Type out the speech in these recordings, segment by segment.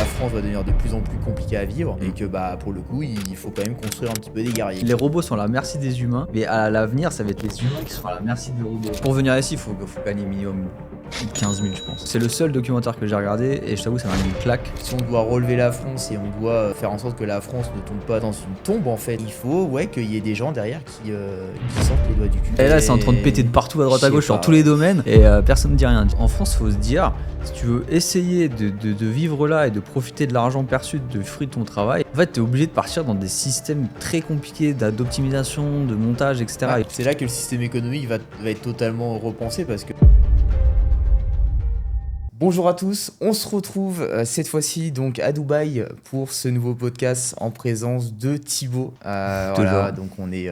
la France va devenir de plus en plus compliquée à vivre et que pour le coup il faut quand même construire un petit peu des guerriers. Les robots sont à la merci des humains, mais à l'avenir ça va être les humains qui seront à la merci des robots. Pour venir ici, il faut gagner minimum 15 000 je pense. C'est le seul documentaire que j'ai regardé et je t'avoue ça m'a mis une claque. Si on doit relever la France et on doit faire en sorte que la France ne tombe pas dans une tombe en fait, il faut qu'il y ait des gens derrière qui sortent les doigts du cul. Et là c'est en train de péter de partout à droite à gauche sur tous les domaines et personne ne dit rien. En France faut se dire, si tu veux essayer de vivre là et de profiter de l'argent perçu de fruits de ton travail, en fait t'es obligé de partir dans des systèmes très compliqués d'optimisation, de montage, etc. Ouais, c'est là que le système économique va être totalement repensé parce que... Bonjour à tous, on se retrouve cette fois-ci donc à Dubaï pour ce nouveau podcast en présence de Thibaut. Voilà, donc on est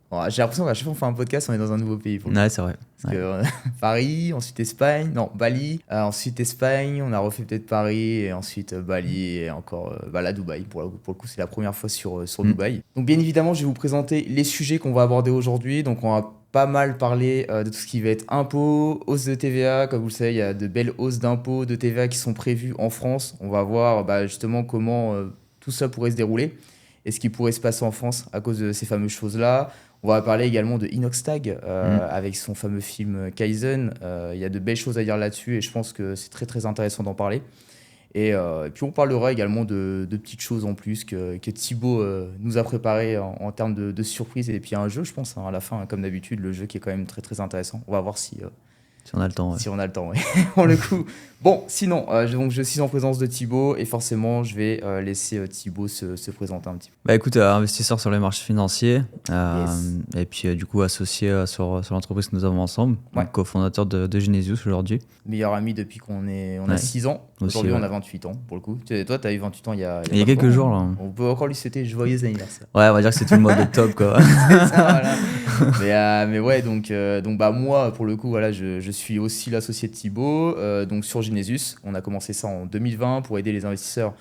bon, j'ai l'impression qu'à chaque fois qu'on fait un podcast, on est dans un nouveau pays. Ouais, c'est vrai. Parce que, Paris, ensuite Espagne, non, Bali, ensuite Espagne, on a refait peut-être Paris, et ensuite Bali, et encore là, Dubaï. Pour le coup, c'est la première fois sur Dubaï. Donc, bien évidemment, je vais vous présenter les sujets qu'on va aborder aujourd'hui. Donc, on va pas mal parler de tout ce qui va être impôts, hausse de TVA. Comme vous le savez, il y a de belles hausses d'impôts, de TVA qui sont prévues en France. On va voir justement comment tout ça pourrait se dérouler et ce qui pourrait se passer en France à cause de ces fameuses choses-là. On va parler également de Inoxtag avec son fameux film Kaizen. Il y a de belles choses à dire là-dessus et je pense que c'est très très intéressant d'en parler. Et puis on parlera également de petites choses en plus que Thibaut nous a préparé en termes de surprises. Et puis un jeu, je pense, à la fin, comme d'habitude, le jeu qui est quand même très très intéressant. On va voir si on a le temps. Si on a le temps, oui. Pour le coup. Bon, sinon, donc je suis en présence de Thibaut et forcément, je vais laisser Thibaut se présenter un petit peu. Bah écoute, investisseur sur les marchés financiers Yes. et puis du coup associé sur l'entreprise que nous avons ensemble, Ouais. donc cofondateur de Genesius aujourd'hui. Meilleur ami depuis qu'on a Ouais. 6 ans. Aussi, Aujourd'hui, ouais. on a 28 ans, pour le coup. Toi, tu as eu 28 ans il y a Il y a pas quelques longtemps. jours là. On peut encore lui souhaiter joyeux anniversaire. Ouais, on va dire que c'est tout le mois d'octobre quoi. C'est ça, voilà. Mais ouais, donc moi, pour le coup, voilà, je suis aussi l'associé de Thibaut, donc sur Genesius. On a commencé ça en 2020 pour aider les investisseurs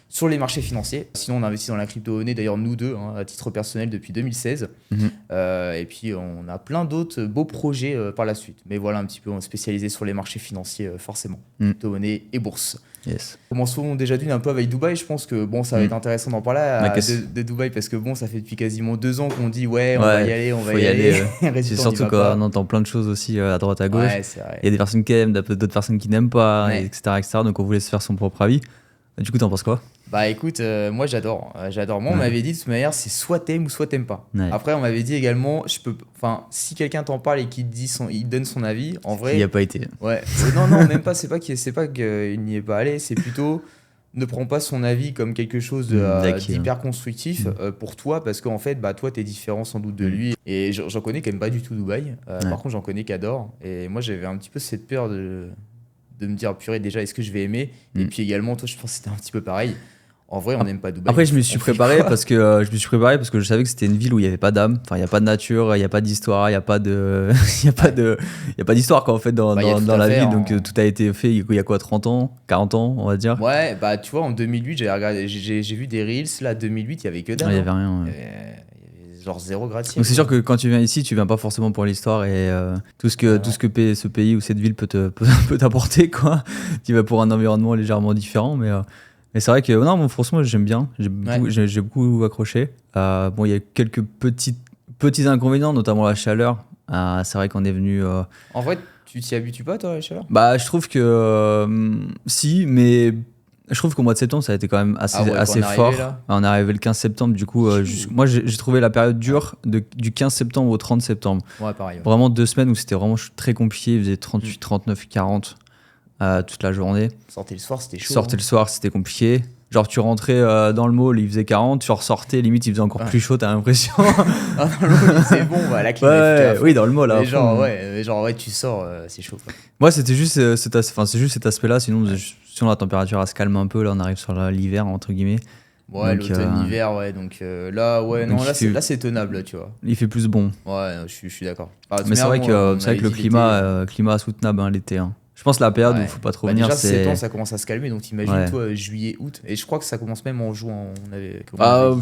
sur les marchés financiers. Sinon, on investit dans la crypto-monnaie, d'ailleurs nous deux, à titre personnel, depuis 2016. Mhm. Et puis, on a plein d'autres beaux projets par la suite. Mais voilà, un petit peu spécialisé sur les marchés financiers, forcément. Crypto-monnaie et bourse. Yes. Commençons déjà d'une un peu avec Dubaï. Je pense que ça va être intéressant d'en parler de Dubaï parce que ça fait depuis quasiment 2 ans qu'on dit on va y aller, on va y aller. C'est Résultat, surtout on y va qu'on entend plein de choses aussi à droite à gauche. Ouais, c'est vrai. Il y a des personnes qui aiment, d'autres personnes qui n'aiment pas, Ouais. etc. Donc on voulait se faire son propre avis. Du coup, t'en penses quoi? Écoute, moi j'adore. Moi, on Ouais. m'avait dit de toute manière, c'est soit t'aimes ou soit t'aimes pas. Ouais. Après, on m'avait dit également, si quelqu'un t'en parle et qu'il donne son avis, en vrai. Il n'y a pas été. Ouais. Non, même pas. C'est pas qu'il n'y est pas allé. C'est plutôt ne prends pas son avis comme quelque chose D'acquis, d'hyper constructif pour toi parce qu'en fait, toi, t'es différent sans doute de lui. Et j'en connais quand même pas du tout Dubaï. Par contre, j'en connais qu'adore. Et moi, j'avais un petit peu cette peur de me dire, purée, déjà, est-ce que je vais aimer? Et puis également, toi, je pense que c'était un petit peu pareil. En vrai, on n'aime pas Dubaï. Après, je me suis préparé parce que je savais que c'était une ville où il n'y avait pas d'âme. Enfin, il n'y a pas de nature, il n'y a pas d'histoire, il n'y a pas de, il y a pas d'histoire quoi en fait dans la ville. Donc tout a été fait. Il y a quoi, 30 ans, 40 ans, on va dire. Ouais, tu vois, en 2008, j'ai vu des reels. Là, 2008, il y avait que dalle. Il y avait rien. Ouais. Il y avait genre zéro gratte-ciel. Donc c'est sûr que quand tu viens ici, tu viens pas forcément pour l'histoire et tout ce que ce pays ou cette ville peut t'apporter quoi. Tu vas pour un environnement légèrement différent, mais c'est vrai que non, franchement, j'aime bien. J'ai beaucoup accroché. Il y a quelques petits inconvénients, notamment la chaleur. C'est vrai qu'on est venu. En vrai, tu t'y habitues pas, toi, à la chaleur? Je trouve que si, mais je trouve qu'au mois de septembre, ça a été quand même assez fort. On est arrivé le 15 septembre, du coup, moi j'ai trouvé la période dure du 15 septembre au 30 septembre. Ouais, pareil. Ouais. Vraiment 2 semaines où c'était vraiment très compliqué. Il faisait 38, 39, 40 toute la journée. Sortir le soir, c'était chaud. Sortir le soir, c'était compliqué. Genre, tu rentrais dans le mall, il faisait 40, tu ressortais, limite, il faisait encore plus chaud, t'as l'impression. Dans le mall, c'est bon, la clim est oui, dans le mall. Mais genre, tu sors, c'est chaud. Quoi. Moi, c'était juste cet aspect-là. Sinon, la température, elle se calme un peu. Là, on arrive sur l'hiver, entre guillemets. Ouais, l'automne, l'hiver, ouais. Donc là, c'est tenable, tu vois. Il fait plus bon. Ouais, je suis d'accord. Mais c'est vrai que le climat est soutenable l'été. Hein. Je pense la période où il ne faut pas trop venir, déjà, c'est... 7 ans, ça commence à se calmer, donc t'imagines, toi, juillet, août. Et je crois que ça commence même en juin. Je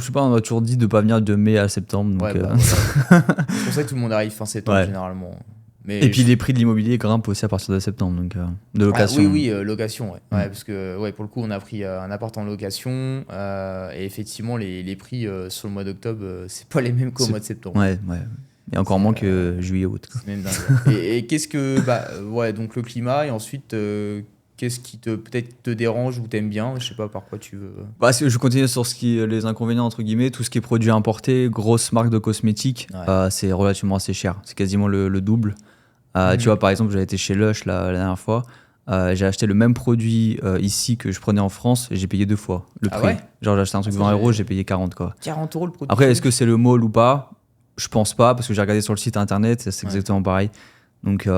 sais pas, on a toujours dit de ne pas venir de mai à septembre. Donc c'est pour ça que tout le monde arrive fin septembre, généralement. Mais Et puis les prix de l'immobilier grimpent aussi à partir de septembre, donc de location. oui, location, ouais. Ouais, parce que pour le coup, on a pris un appart en location et effectivement, les prix sur le mois d'octobre, c'est pas les mêmes qu'au C'est- mois de septembre. Ouais. Et encore moins que juillet, août, quoi. C'est même dingue. Et qu'est-ce que. Donc le climat, et ensuite, qu'est-ce qui peut-être te dérange ou t'aimes bien? Je sais pas par quoi tu veux. Bah, je continue sur les inconvénients, entre guillemets. Tout ce qui est produits importés, grosses marques de cosmétiques, Ouais. c'est relativement assez cher. C'est quasiment le double. Mhm. Tu vois, par exemple, j'avais été chez Lush la dernière fois. J'ai acheté le même produit ici que je prenais en France et j'ai payé 2 fois le Ah prix. ouais? Genre, j'ai acheté un truc ça, 20 euros, j'ai- j'ai payé 40, quoi. 40 € le produit. Après, est-ce que c'est le mall ou pas? Je pense pas, parce que j'ai regardé sur le site internet, c'est Ouais. exactement pareil. Donc,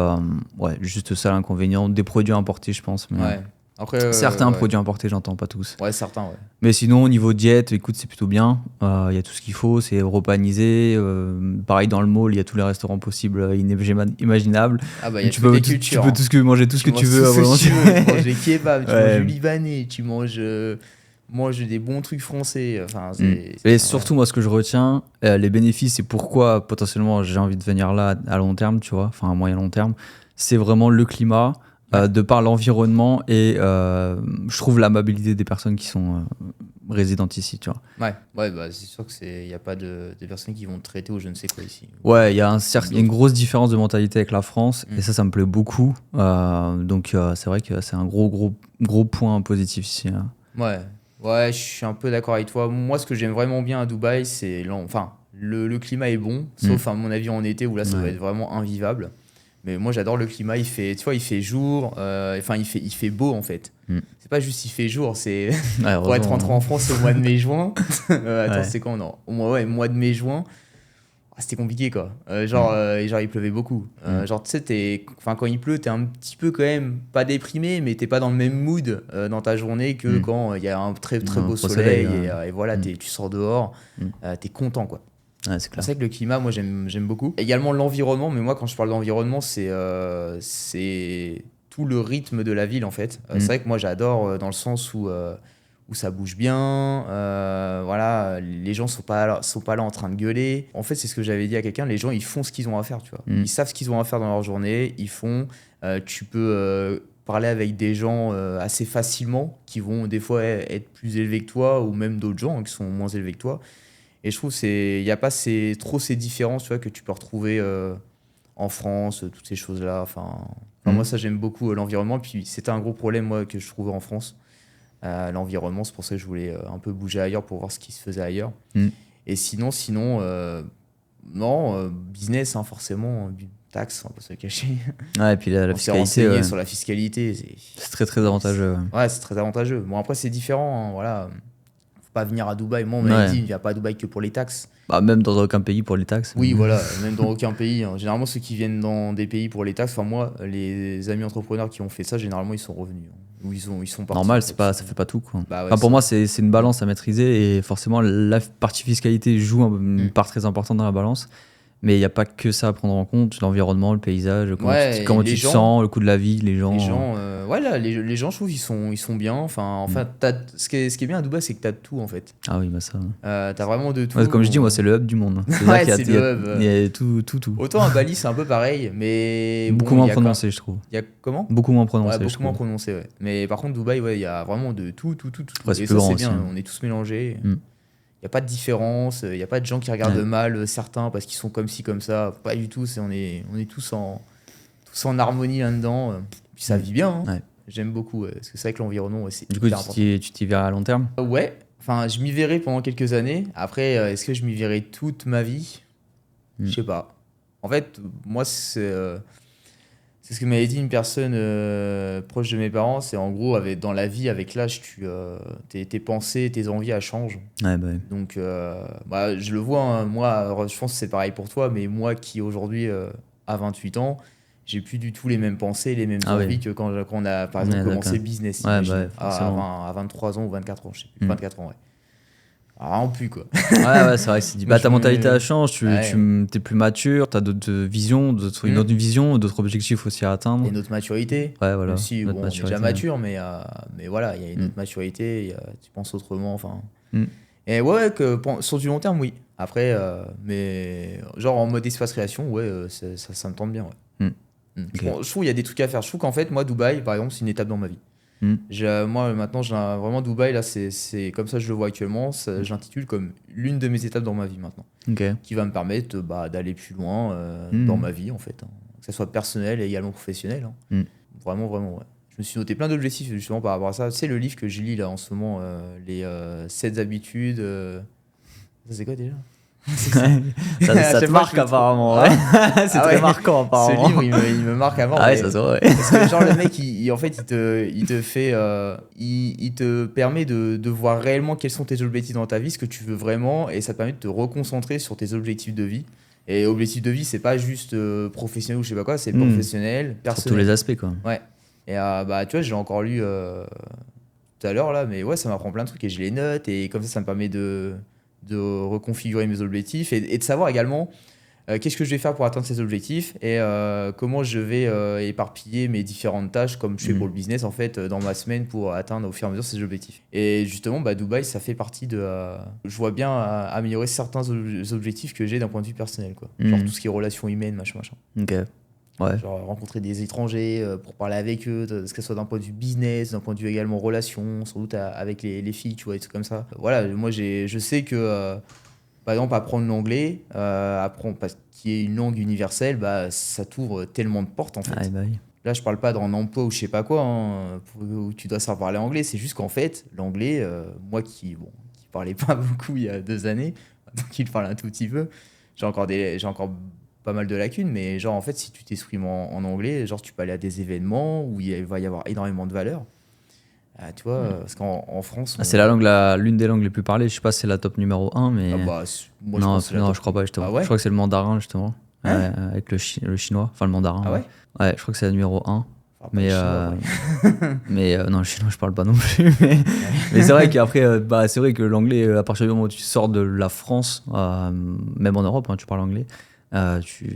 ouais, juste ça l'inconvénient. Des produits importés, je pense. Mais Ouais. Après, certains ouais. produits importés, j'entends pas tous. Ouais, certains, ouais. Mais sinon, au niveau diète, écoute, c'est plutôt bien. Il y a tout ce qu'il faut, c'est europanisé. Pareil, dans le mall, il y a tous les restaurants possibles, imaginables. Ah bah, il y a Tu toutes peux, les tu cultures. peux Hein. tout ce que, manger tout ce que Tu tu manges veux à tout ce que volonté. tu veux. Tu manges des kebabs, tu Ouais. manges du libanais, tu manges des bons trucs français. Enfin, Et surtout, moi, ce que je retiens, les bénéfices et pourquoi potentiellement j'ai envie de venir là à long terme, tu vois, enfin à moyen long terme, c'est vraiment le climat, de par l'environnement et je trouve l'amabilité des personnes qui sont résidentes ici, tu vois. Ouais, bah, c'est sûr que il y a pas de personnes qui vont te traiter ou je ne sais quoi ici. Ouais, il y a une grosse différence de mentalité avec la France Mm. et ça me plaît beaucoup. Donc c'est vrai que c'est un gros point positif ici, hein. Ouais, je suis un peu d'accord avec toi. Moi, ce que j'aime vraiment bien à Dubaï, c'est enfin, le climat est bon, sauf à mon avis en été où là, ça va Ouais. être vraiment invivable. Mais moi, j'adore le climat. Tu vois, il fait jour. Enfin, il fait beau en fait. Mm. C'est pas juste il fait jour, c'est Ouais, pour être heureusement, rentré en France au mois de mai-juin. Attends, Ouais. c'est quand non? Mois de mai-juin. C'était compliqué quoi. Genre il pleuvait beaucoup. Genre tu sais, quand il pleut, t'es un petit peu quand même pas déprimé, mais t'es pas dans le même mood dans ta journée que Mm. quand il y a un très très Un beau gros soleil soleil, et voilà, Mm. tu sors dehors, Mm. t'es content quoi. Ouais, c'est clair. C'est vrai que le climat, moi j'aime beaucoup. Également l'environnement, mais moi quand je parle d'environnement, c'est tout le rythme de la ville en fait. C'est vrai que moi j'adore dans le sens où ça bouge bien, voilà, les gens sont pas là en train de gueuler. En fait, c'est ce que j'avais dit à quelqu'un, les gens ils font ce qu'ils ont à faire, tu vois. Ils savent ce qu'ils ont à faire dans leur journée, ils font. Tu peux parler avec des gens assez facilement qui vont des fois être plus élevés que toi ou même d'autres gens qui sont moins élevés que toi. Et je trouve il n'y a pas trop ces différences, tu vois, que tu peux retrouver en France, toutes ces choses-là. Enfin, moi, ça, j'aime beaucoup l'environnement. Puis c'était un gros problème, moi, que je trouvais en France. L'environnement, c'est pour ça que je voulais un peu bouger ailleurs pour voir ce qui se faisait ailleurs. Et sinon non, business, hein, forcément, taxes, on va pas se le cacher. Ouais, et puis la On s'est fiscalité, renseigné sur la fiscalité. c'est très très avantageux. Ouais, c'est très avantageux. Bon, après, c'est différent, hein, voilà. Faut pas venir à Dubaï. Moi, on Ouais. m'avait dit, il n'y a pas à Dubaï que pour les taxes. Bah, même dans aucun pays pour les taxes. Oui, voilà, même dans aucun pays. Hein. Généralement, ceux qui viennent dans des pays pour les taxes, enfin moi, les amis entrepreneurs qui ont fait ça, généralement, ils sont revenus. Hein. Ou ils sont partis. Normal, en fait. ça fait pas tout, quoi. Bah ouais, Enfin, pour moi, c'est une balance à maîtriser et forcément, la partie fiscalité joue une part très importante dans la balance. Mais il n'y a pas que ça à prendre en compte, l'environnement, le paysage, comment tu te sens, le coût de la vie, les gens. Les gens, je trouve, ils sont bien. Enfin, ce qui est bien à Dubaï, c'est que tu as de tout, en fait. Ah oui, bah ça. Tu as vraiment de tout. Ouais, comme je dis, moi, c'est le hub du monde. Ouais, c'est le hub. Il y a tout. Autant à Bali, c'est un peu pareil, mais beaucoup moins prononcé, je trouve. Il y a comment? Beaucoup moins prononcé. Ouais, beaucoup moins prononcé, ouais. Mais par contre, Dubaï, ouais, il y a vraiment de tout. Ouais, et c'est ça, c'est bien. On est tous mélangés. Il n'y a pas de différence, il n'y a pas de gens qui regardent mal certains parce qu'ils sont comme ci, comme ça. Pas du tout, on est tous en harmonie là-dedans. Puis ça vit bien. Hein. Ouais. J'aime beaucoup, parce que c'est vrai que l'environnement, c'est du coup, hyper important. tu t'y verras à long terme? Ouais, enfin, je m'y verrai pendant quelques années. Après, est-ce que je m'y verrai toute ma vie? Je sais pas. En fait, moi, c'est ce que m'avait dit une personne proche de mes parents. C'est en gros, dans la vie, avec l'âge, tes pensées, tes envies, elles changent. Ouais, bah oui. Donc, je le vois, hein, moi, je pense que c'est pareil pour toi, mais moi qui aujourd'hui a 28 ans, j'ai plus du tout les mêmes pensées, les mêmes envies que quand on a, par exemple, commencé le business. Ouais, à 23 ans ou 24 ans, je sais plus. 24 ans, ouais. Alors, vraiment plus, quoi. Ouais, c'est vrai que c'est dit. Ta mentalité elle change, tu es plus mature, tu as d'autres visions, une autre vision, d'autres objectifs aussi à atteindre. Et notre maturité. Ouais, voilà. Aussi, on est déjà mature, mais voilà, il y a une autre maturité, tu penses autrement, enfin. Et ouais, sur du long terme, oui. Après, mais genre en mode espace création, ouais, ça me tente bien, ouais. Ok. Je trouve qu'il y a des trucs à faire. Je trouve qu'en fait, moi, Dubaï, par exemple, c'est une étape dans ma vie. Moi, maintenant, vraiment, Dubaï, là, c'est comme ça que je le vois actuellement. Je l'intitule comme l'une de mes étapes dans ma vie maintenant, Ok. qui va me permettre d'aller plus loin dans ma vie, en fait, hein. Que ce soit personnel et également professionnel, hein. Vraiment, vraiment, ouais. Je me suis noté plein d'objectifs justement par rapport à ça. Tu sais, le livre que je lis là en ce moment, les 7 habitudes. Ça, c'est quoi déjà? C'est ça. ça À te chaque fois, marque je me trompe. apparemment, ouais. C'est Ah très ouais. marquant Ce apparemment. livre, il me marque avant. Ah ouais, mais- ça se voit, ouais. Parce que genre le mec, en fait, il te fait, il te permet de voir réellement quels sont tes objectifs dans ta vie, ce que tu veux vraiment, et ça te permet de te reconcentrer sur tes objectifs de vie. Et objectif de vie, c'est pas juste professionnel ou je sais pas quoi, c'est professionnel, Sur tous personnel. les aspects, quoi. Ouais. Et bah tu vois, j'ai encore lu tout à l'heure là, mais ouais, ça m'apprend plein de trucs et je les note et comme ça me permet de reconfigurer mes objectifs et de savoir également qu'est-ce que je vais faire pour atteindre ces objectifs et comment je vais éparpiller mes différentes tâches comme je fais pour le business en fait dans ma semaine pour atteindre au fur et à mesure ces objectifs. Et justement, bah, Dubaï, ça fait partie de... je vois bien améliorer certains objectifs que j'ai d'un point de vue personnel, quoi. Genre tout ce qui est relations humaines, machin, machin. Ok. Ouais. Genre rencontrer des étrangers pour parler avec eux, que ce soit d'un point de vue business, d'un point de vue également relations, sans doute avec les filles, tu vois, des trucs comme ça. Voilà, moi je sais que par exemple apprendre l'anglais, parce qu'il y ait une langue universelle, bah, ça t'ouvre tellement de portes en fait. Ah, bah oui. Là je parle pas d'un emploi ou je sais pas quoi, hein, où tu dois savoir parler anglais, c'est juste qu'en fait l'anglais, moi qui parlais pas beaucoup il y a 2 années, donc il parle un tout petit peu, j'ai encore pas mal de lacunes, mais genre en fait si tu t'exprimes en anglais, genre tu peux aller à des événements où il va y avoir énormément de valeur. Ah, tu vois, parce qu'en France Ah, c'est l'une des langues les plus parlées. Je sais pas si c'est la top numéro 1, mais. moi je non, pense que c'est la top. je crois pas, justement. Ah ouais? Je crois que c'est le mandarin, justement. Hein? Avec le chinois, enfin le mandarin. Ah ouais? Ouais, je crois que c'est la numéro 1. Enfin, pas Mais, les Chinois, ouais. mais non, le chinois, je parle pas non plus. Mais c'est vrai qu'après, c'est vrai que l'anglais, à partir du moment où tu sors de la France, même en Europe, hein, tu parles anglais, Bah, tu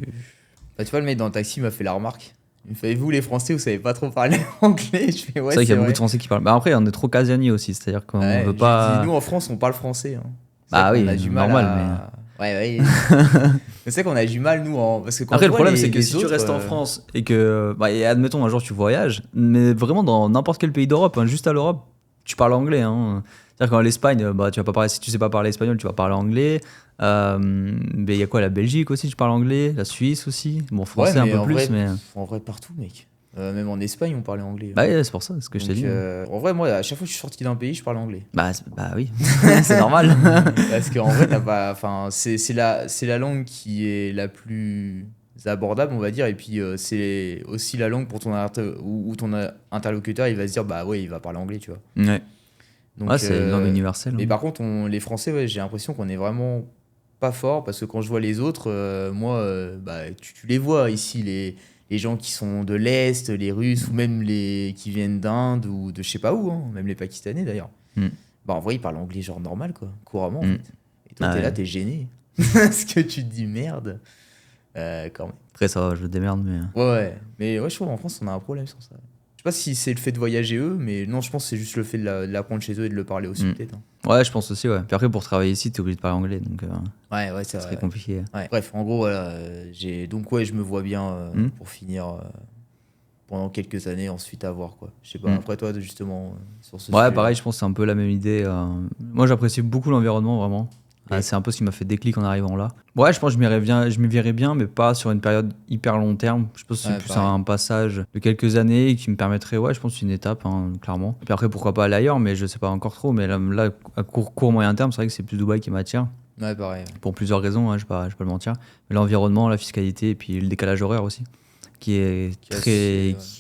vois, le mec dans le taxi m'a fait la remarque. Il me fait, vous les Français, vous savez pas trop parler anglais. Je fais, ouais, c'est vrai qu'il y a beaucoup vrai. de Français qui parlent. Bah, après, on est trop casanier aussi, c'est-à-dire qu'on Ouais, veut je pas. dis, nous en France, on parle français, hein. C'est Bah vrai oui, qu'on a du mal normal, Ouais. Mais c'est qu'on a du mal, nous, parce que quand Après, je le vois problème, les- c'est que les si tu autres, restes en France et que, et admettons, un jour tu voyages, mais vraiment dans n'importe quel pays d'Europe, hein, juste à l'Europe, tu parles anglais, hein. C'est-à-dire qu'en l'Espagne, tu vas pas parler, si tu sais pas parler espagnol, tu vas parler anglais. Mais il y a quoi, la Belgique aussi, tu parles anglais, la Suisse aussi. Bon, français un mais peu en plus, vrai, mais. en vrai, partout, mec. Même en Espagne, on parlait anglais. Bah, ouais, c'est pour ça, c'est ce que je t'ai Donc, dit. Hein. en vrai, moi, à chaque fois que je suis sorti d'un pays, je parle anglais. Bah oui, c'est normal. Parce qu'en vrai, t'as pas. Enfin, c'est la langue qui est la plus abordable, on va dire. Et puis, c'est aussi la langue pour où ton interlocuteur, il va se dire, bah ouais, il va parler anglais, tu vois. Ouais. Donc, Ouais, c'est une langue universelle. Mais Hein. par contre, les Français, ouais, j'ai l'impression qu'on est vraiment pas fort parce que quand je vois les autres, moi, tu les vois ici, les gens qui sont de l'Est, les Russes ou même les qui viennent d'Inde ou de je sais pas où, hein, même les Pakistanais d'ailleurs. Bah, en vrai, ils parlent anglais genre normal, quoi, couramment en fait. Et toi, t'es là, t'es gêné. Parce que tu te dis merde. Quand même. Après, ça va, je me démerde, mais. Ouais. Mais ouais, je trouve en France, on a un problème sur ça. Je sais pas si c'est le fait de voyager eux, mais non, je pense que c'est juste le fait de l'apprendre chez eux et de le parler aussi, peut-être. Hein. Ouais, je pense aussi, ouais. Puis après, pour travailler ici, t'es obligé de parler anglais, donc. Ouais, c'est ça serait compliqué. Ouais. Bref, en gros, voilà, donc ouais, je me vois bien pour finir pendant quelques années, ensuite à voir, quoi. Je sais pas, après toi, justement, sur ce Ouais, sujet. pareil, je pense que c'est un peu la même idée. Moi, j'apprécie beaucoup l'environnement, vraiment. C'est un peu ce qui m'a fait déclic en arrivant là. Ouais, je pense que je m'y verrais bien, mais pas sur une période hyper long terme. Je pense que c'est plus un passage de quelques années qui me permettrait, je pense que c'est une étape, hein, clairement. Et puis après, pourquoi pas aller ailleurs, mais je sais pas encore trop. Mais là à court, moyen terme, c'est vrai que c'est plus Dubaï qui m'attire. Ouais, pareil. Pour plusieurs raisons, hein, je vais pas le mentir. Mais l'environnement, la fiscalité et puis le décalage horaire aussi, qui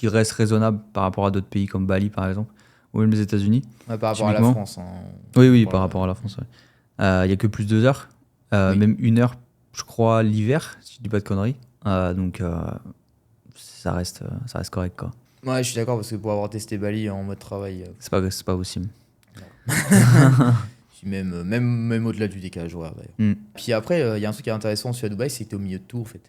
reste raisonnable par rapport à d'autres pays comme Bali, par exemple, ou même les États-Unis. Ouais, par rapport à la France. Hein, oui, par rapport à la France, ouais. Il y a que plus de 2 heures, même 1 heure, je crois, l'hiver, si je dis pas de conneries. Donc, ça reste correct, quoi. Ouais, je suis d'accord, parce que pour avoir testé Bali en mode travail... C'est pas possible. Même au-delà du décalage horaire, d'ailleurs. Puis après, il y a un truc qui est intéressant aussi à Dubaï, c'est que t'es au milieu de tout, en fait.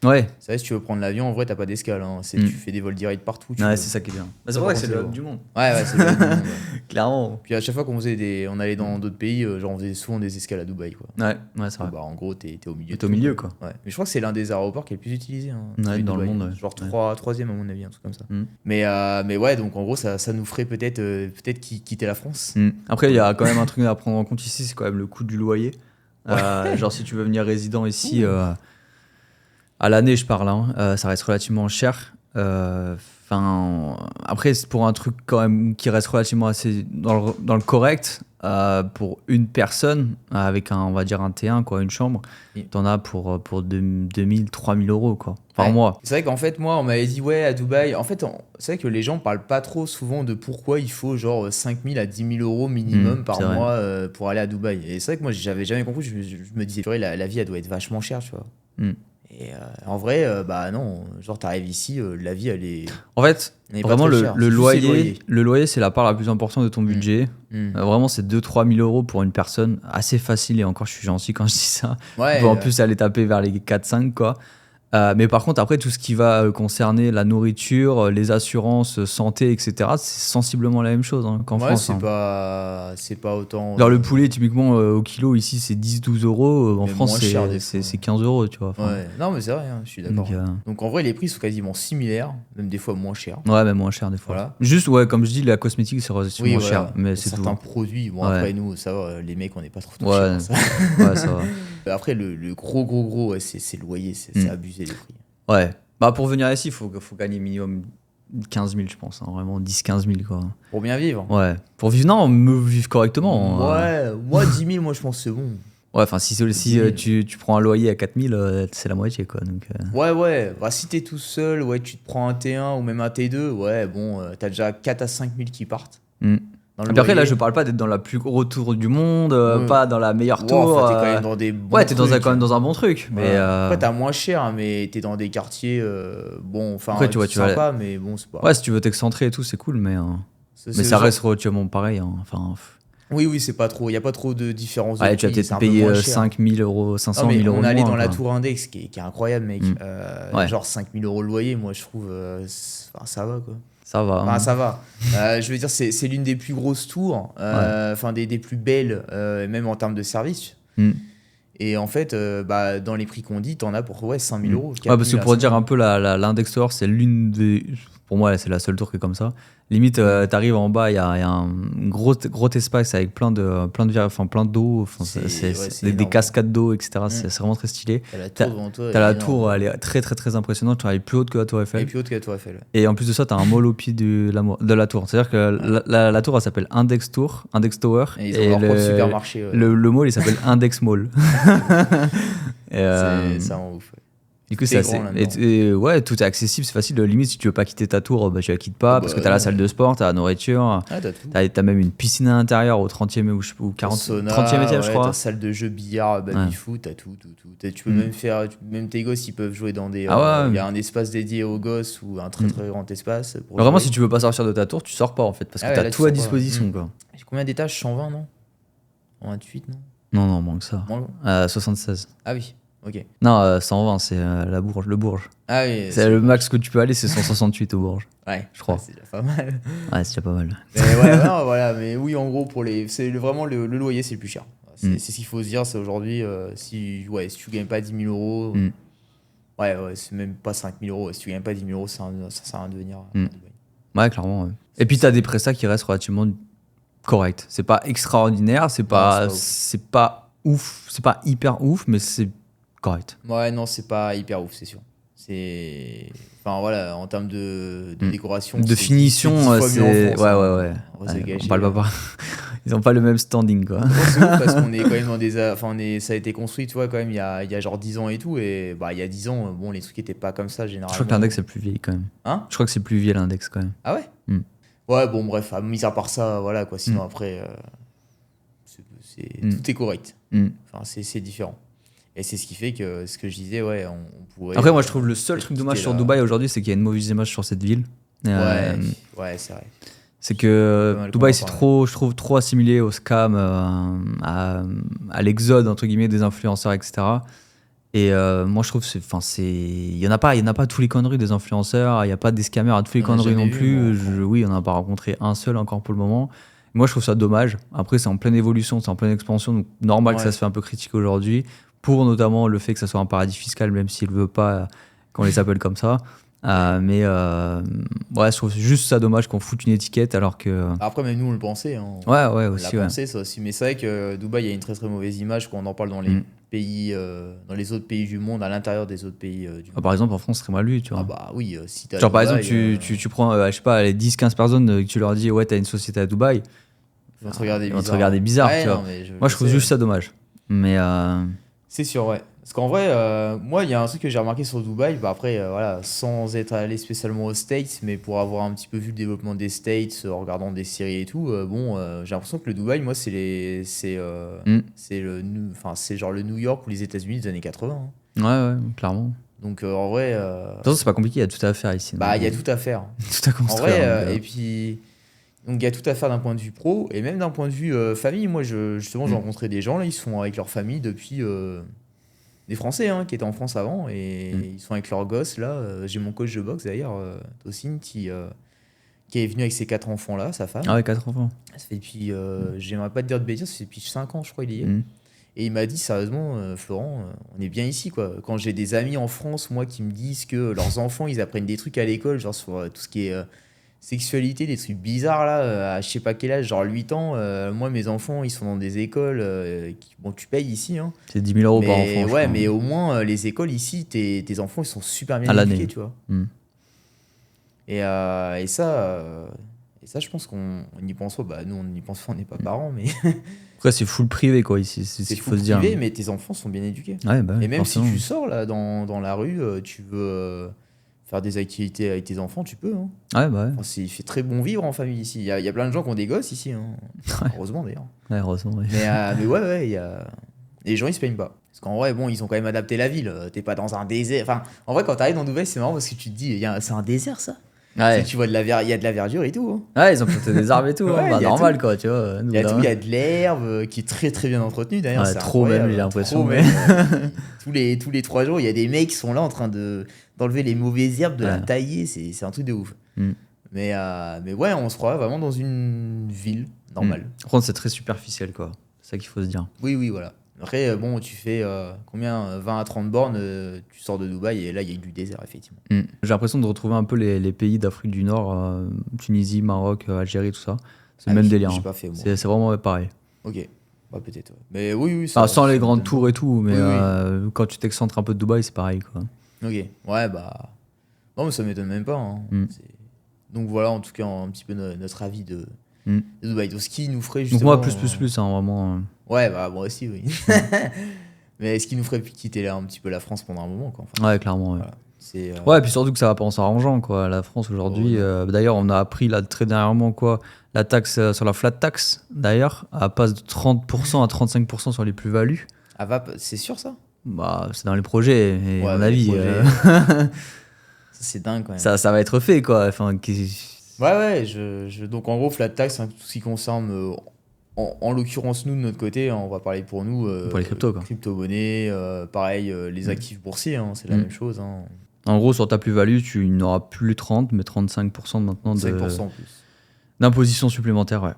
Ouais. C'est vrai, si tu veux prendre l'avion, en vrai, t'as pas d'escale. Hein. Tu fais des vols directs partout. Ouais, c'est ça qui est bien. Bah, c'est vrai que c'est le hub du monde. Ouais, c'est le hub du monde. Clairement. Puis à chaque fois qu'on on allait dans d'autres pays, genre on faisait souvent des escales à Dubaï, quoi. Ouais, c'est vrai. Bah, en gros, t'es au milieu. T'es au milieu, quoi. Ouais. Mais je crois que c'est l'un des aéroports qui est le plus utilisé. Hein, ouais, dans le monde. Ouais. Genre troisième, à mon avis, un truc comme ça. Mais ouais, donc en gros, ça nous ferait peut-être quitter la France. Après, il y a quand même un truc à prendre en compte ici, c'est quand même le coût du loyer. Genre, si tu veux venir résident ici, à l'année, je parle, hein, ça reste relativement cher. Après, c'est pour un truc quand même qui reste relativement assez dans le correct, pour une personne, avec on va dire un T1, quoi, une chambre, t'en as pour 2000, 3000 euros, quoi, par mois. C'est vrai qu'en fait, moi, on m'avait dit, ouais, à Dubaï, en fait, c'est vrai que les gens parlent pas trop souvent de pourquoi il faut genre 5000 à 10 000 euros minimum par mois pour aller à Dubaï. Et c'est vrai que moi, j'avais jamais compris, je me disais, la vie, elle doit être vachement chère, tu vois. Et en vrai, bah non, genre t'arrives ici, la vie elle est. En fait, vraiment le loyer, c'est la part la plus importante de ton budget. Vraiment, c'est 2-3 000 euros pour une personne, assez facile, et encore je suis gentil quand je dis ça. Ouais, en plus, aller taper vers les 4-5, quoi. Mais par contre, après, tout ce qui va concerner la nourriture, les assurances, santé, etc., c'est sensiblement la même chose qu'en France. C'est pas autant. Genre le poulet, typiquement, au kilo, ici, c'est 10-12 euros. En France, c'est 15 euros, tu vois. Ouais, non, mais c'est vrai, je suis d'accord. Donc en vrai, les prix sont quasiment similaires, même des fois moins chers. Ouais, même moins cher, des fois. Voilà. Juste, ouais, comme je dis, la cosmétique, c'est relativement cher. Mais c'est certains produits, après, nous, ça va, les mecs, on n'est pas trop touchés par ça. Ouais, ça va. Après, le gros, c'est le loyer, c'est abusé les prix. Ouais. Bah, pour venir ici, il faut gagner minimum 15 000, je pense. Vraiment 10-15 000, quoi. Pour bien vivre. Ouais. Pour vivre, non, vivre correctement. Ouais, moi, 10 000, moi, je pense que c'est bon. Ouais, enfin, si tu prends un loyer à 4 000, c'est la moitié, quoi. Donc, Ouais. Bah, si t'es tout seul, ouais, tu te prends un T1 ou même un T2, ouais, bon, t'as déjà 4 à 5 000 qui partent. Et puis après, là, je parle pas d'être dans la plus gros tour du monde, pas dans la meilleure tour. T'es quand même dans des bons trucs. Quand même dans un bon truc. Mais après, t'as moins cher, mais t'es dans des quartiers, après, tu vois, sympa, mais bon, c'est pas. Ouais, si tu veux t'excentrer et tout, c'est cool, mais ça reste relativement pareil. Enfin. Oui, c'est pas trop. Il y a pas trop de différence. Ouais, tu vas peut-être payer 5 000 euros, 500 000 euros. On allait dans la tour Index, qui est incroyable, mec. Genre 5 000 euros le loyer, moi, je trouve, ça va, quoi. Ça va. Enfin, ça va. Je veux dire, c'est l'une des plus grosses tours, des plus belles, même en termes de service. Et en fait, dans les prix qu'on dit, t'en as pour 5 000 euros. Ouais, parce que pour dire un peu, l'Index Tower, c'est l'une des. Pour moi, c'est la seule tour qui est comme ça. Limite, t'arrives en bas, il y a un gros espace avec plein d'eau, des cascades d'eau, etc. C'est vraiment très stylé. T'as la tour, elle est très très très impressionnante. Elle est plus haute que la tour Eiffel. Et en plus de ça, t'as un mall au pied de la tour. C'est-à-dire que la tour, elle s'appelle Index Tower. Et ils ont leur propre supermarché. Le mall, il s'appelle Index Mall. C'est en ouf. Du coup, c'est assez. Ouais, tout est accessible, c'est facile. Limite, si tu veux pas quitter ta tour, tu la quittes pas, parce que t'as la salle de sport, t'as la nourriture, t'as même une piscine à l'intérieur au 30e ou 30e étage, je crois. T'as salle de jeu, billard, baby-foot, t'as tout. Tu peux même faire. Même tes gosses, ils peuvent jouer dans des. Il y a un espace dédié aux gosses ou un très très grand espace. Vraiment, si tu veux pas sortir de ta tour, tu sors pas en fait, parce que t'as tout à disposition. Combien d'étages? 120, non? 128, non? Non, moins que ça. 76. Ah oui. Ok. Non, 120, c'est le Bourges. Ah oui. C'est le max que tu peux aller, c'est 168 au Bourges. Ouais, je crois. C'est déjà pas mal. Ouais, c'est déjà pas mal. Mais voilà. Mais oui, en gros, c'est vraiment le loyer, c'est le plus cher. C'est ce qu'il faut se dire, c'est aujourd'hui, si tu gagnes pas 10 000 euros, c'est même pas 5 000 euros. Si tu gagnes pas 10 000 euros, ça sert à rien de venir à Dubaï. Ouais, clairement. Ouais. Et puis, t'as des prestats qui restent relativement corrects. C'est pas extraordinaire, c'est pas ouf, c'est pas hyper ouf, mais c'est correct. Ouais, non, c'est pas hyper ouf, c'est sûr. Enfin voilà, en termes de décoration, de finition, c'est ouais. On parle pas. Ils ont pas le même standing, quoi. C'est ouf parce qu'on est quand même dans ça a été construit, tu vois, quand même il y a genre 10 ans et tout, et il y a 10 ans, bon, les trucs étaient pas comme ça généralement. Je crois que l'index est plus vieille quand même. Hein? Je crois que c'est plus vieux l'index quand même. Ah ouais? Ouais, bon, bref, mis à part ça, voilà quoi. Sinon après, tout est correct. Enfin, c'est différent. Et c'est ce qui fait que, ce que je disais, on pourrait... Après, moi, je trouve le seul truc dommage sur Dubaï aujourd'hui, c'est qu'il y a une mauvaise image sur cette ville. Ouais, c'est vrai. C'est que Dubaï, c'est je trouve trop assimilé au scam, à l'exode, entre guillemets, des influenceurs, etc. Et moi, je trouve que il y en a pas tous les conneries des influenceurs, il y a pas des scammers à tous les On en a conneries non jamais vu, plus. moi. Oui, on n'a pas rencontré un seul encore pour le moment. Moi, je trouve ça dommage. Après, c'est en pleine évolution, c'est en pleine expansion, donc normal que ça Ouais. se fait un peu critiquer aujourd'hui, pour notamment le fait que ça soit un paradis fiscal, même s'il veut pas qu'on les appelle comme ça. Mais ouais, je trouve juste ça dommage qu'on foute une étiquette alors que. Après, même nous, on le pensait. Hein. Ouais, On l'a aussi, ouais. pensé, ça aussi. Mais c'est vrai que Dubaï a une très très mauvaise image quand on en parle dans les pays, dans les autres pays du monde, à l'intérieur des autres pays du monde. Par exemple, en France, c'est très mal vu, tu vois. Ah bah oui, si t'as Genre, par exemple, Dubaï, tu prends, je sais pas, les 10-15 personnes que tu leur dis, ouais, t'as une société à Dubaï, ils vont te regarder ils vont te bizarre. regarder bizarre, Ouais, tu vois. non, mais Moi, je trouve sais. juste ça dommage. Mais C'est sûr, ouais. Parce qu'en vrai, moi, il y a un truc que j'ai remarqué sur Dubaï, bah après, voilà, sans être allé spécialement aux States, mais pour avoir un petit peu vu le développement des States, en regardant des séries et tout, j'ai l'impression que le Dubaï, moi, c'est genre le New York ou les États-Unis des années 80. Hein. ouais, clairement. Donc, en vrai, De toute façon, c'est pas compliqué, il y a tout à faire ici. bah, Donc, il y a tout à faire. tout à En construire. vrai, donc, et puis, donc il y a tout à faire d'un point de vue pro, et même d'un point de vue famille. Moi, justement, j'ai rencontré des gens, là, ils sont avec leur famille depuis. Des Français hein, qui étaient en France avant et ils sont avec leurs gosses là. J'ai mon coach de boxe d'ailleurs, Tosin, qui est venu avec ses 4 enfants là, sa femme. Ah ouais, 4 enfants. Ça fait depuis, j'aimerais pas te dire de bêtises, ça fait depuis 5 ans je crois il y est. Mm. Et il m'a dit sérieusement, Florent, on est bien ici quoi. Quand j'ai des amis en France, moi qui me disent que leurs enfants ils apprennent des trucs à l'école, genre sur tout ce qui est sexualité, des trucs bizarres là, à je sais pas quel âge, genre 8 ans, moi mes enfants ils sont dans des écoles, bon tu payes ici hein. C'est 10 000 euros par enfant. Mais je ouais, crois. mais au moins, les écoles ici, tes enfants, ils sont super bien À l'année. éduqués, tu vois. Mm. Et ça, je pense qu'on n'y pense pas. Bah, nous, on n'y pense pas, on n'est pas parents, mais Après, c'est full privé, quoi, ici. C'est ce c'est qu'il fou faut se dire. privé, mais tes enfants sont bien éduqués. Ouais, bah, Et même forcément. si tu sors là dans la rue, tu veux faire des activités avec tes enfants, tu peux. Hein. Ouais, bah ouais. Enfin, il fait très bon vivre en famille ici. Il y a plein de gens qui ont des gosses ici. Hein. Ouais. Heureusement d'ailleurs. Ouais, heureusement. Ouais. Mais ouais, il y a. Les gens ils se plaignent pas. Parce qu'en vrai, bon, ils ont quand même adapté la ville. T'es pas dans un désert. Enfin, en vrai, quand t'arrives dans Dubaï, c'est marrant parce que tu te dis, c'est un désert ça. Ouais. Tu vois il y a de la verdure et tout. Hein. Ouais, ils ont planté des arbres et tout. Ouais, hein. Bah, y a normal, tout. quoi, tu vois. Nous, Il y a là, tout, il y a de l'herbe qui est très très bien entretenue d'ailleurs. Ouais, c'est trop incroyable. même, j'ai l'impression, Trop mais- même. tous les 3 jours, il y a des mecs qui sont là en train d'enlever les mauvaises herbes, de la Ouais. tailler. C'est un truc de ouf. Mm. Mais ouais, on se croit vraiment dans une ville normale. Par contre, c'est très superficiel, quoi. C'est ça qu'il faut se dire. Oui, voilà. Après, bon, tu fais combien 20 à 30 bornes, tu sors de Dubaï et là, il y a du désert, effectivement. J'ai l'impression de retrouver un peu les pays d'Afrique du Nord, Tunisie, Maroc, Algérie, tout ça. C'est le même délire. J'ai hein. pas fait, moi. C'est vraiment pareil. Ok, bah, peut-être. Ouais. Mais oui, Enfin, sans les ça grandes m'étonne tours et tout, mais Oui. quand tu t'excentres un peu de Dubaï, c'est pareil, quoi. pas. Ok, ouais, bah. Non, mais ça m'étonne même pas. Hein. Mm. Donc voilà, en tout cas, un petit peu notre avis de Dubaï. Donc, ce qui nous ferait Donc justement. moi, plus, hein, vraiment. Ouais, bah, moi aussi, oui. Mais ce qui nous ferait quitter là un petit peu la France pendant un moment, quoi. Enfin, Ouais, clairement, ouais. voilà. C'est, Ouais, et puis surtout que ça va pas en s'arrangeant, quoi. La France aujourd'hui, Oh, d'ailleurs, on a appris là très dernièrement, quoi, la taxe sur la flat tax, d'ailleurs, elle passe de 30% à 35% sur les plus-values. c'est sûr, ça? Bah, c'est dans les projets, et Ouais, à mon mais les avis, projets, c'est dingue quand même. ça va être fait, quoi. Enfin, Ouais, donc en gros, flat tax, hein, tout ce qui concerne, en l'occurrence, nous, de notre côté, hein, on va parler pour nous. Pour les cryptos, quoi. Crypto-monnaies, pareil, les actifs boursiers, hein, c'est la même chose. Hein. En gros, sur ta plus-value, tu n'auras plus 30, mais 35% maintenant 5% en plus. d'imposition supplémentaire, ouais.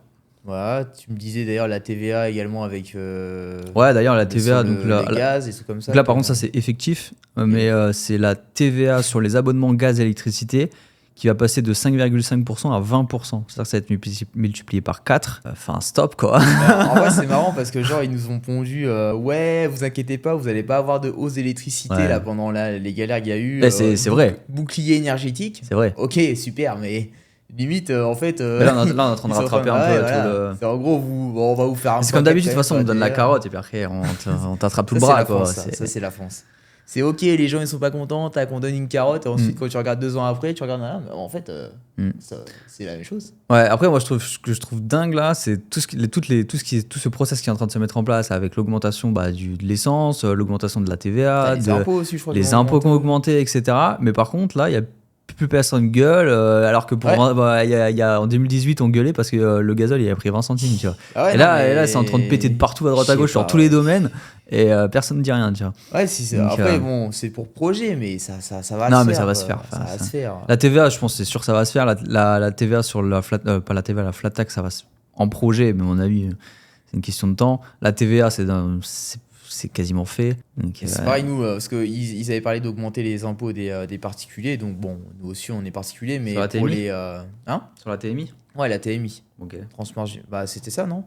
Voilà, tu me disais d'ailleurs la TVA également avec. Ouais, d'ailleurs, la sur TVA, donc le là, gaz et tout comme ça. donc là, par contre, ça, c'est effectif, mais c'est la TVA sur les abonnements gaz et électricité qui va passer de 5,5% à 20%. C'est-à-dire que ça va être multiplié par 4. Enfin, stop, quoi. En vrai, c'est marrant parce que, genre, ils nous ont pondu ouais, vous inquiétez pas, vous allez pas avoir de hausse d'électricité Ouais. là pendant les galères qu'il y a eu. Ouais, c'est vrai. Bouclier énergétique. C'est vrai. Ok, super, mais limite, en fait. Mais là, on est en train de ils sont rattraper en un train peu de- ouais, tout voilà. le... C'est en gros, on va vous faire un C'est point comme d'habitude, de toute quatre façon, on sur te donne la TVA. carotte et puis après, on t'attrape tout le Ça, bras, c'est la quoi. France, ça, c'est la France. C'est ok, les gens ils sont pas contents, t'as qu'on donne une carotte, et ensuite quand tu regardes 2 ans après, tu regardes mais en fait, c'est la même chose. Ouais, après, moi, ce que je trouve dingue là, c'est tout ce process qui est en train de se mettre en place avec l'augmentation de l'essence, l'augmentation de la TVA, Les impôts aussi, je crois. les impôts qui ont augmenté, etc. Mais par contre, là, il y a plus personne gueule, alors que Ouais. en 2018, on gueulait parce que le gazole, il a pris 20 centimes, tu vois. Ah ouais, Et non, là, c'est en train de péter de partout à droite je à sais gauche sur pas, tous les ouais. domaines et personne ne dit rien, tu vois. Ouais, Donc, après, bon, c'est pour projet, mais ça va non, se mais faire. ça va se Quoi. faire. Ça Enfin, va se faire. la TVA, je pense, c'est sûr que ça va se faire. La TVA sur la flat, pas la TVA, la flat tax, ça va en projet, mais à mon avis, c'est une question de temps. La TVA, c'est quasiment fait. Donc, C'est pareil, nous, parce qu'ils avaient parlé d'augmenter les impôts des particuliers, donc bon, nous aussi, on est particuliers, mais Sur la pour TMI? les. Hein? sur la TMI. Ouais, la TMI. Ok. Transmarge. Bah, c'était ça, non?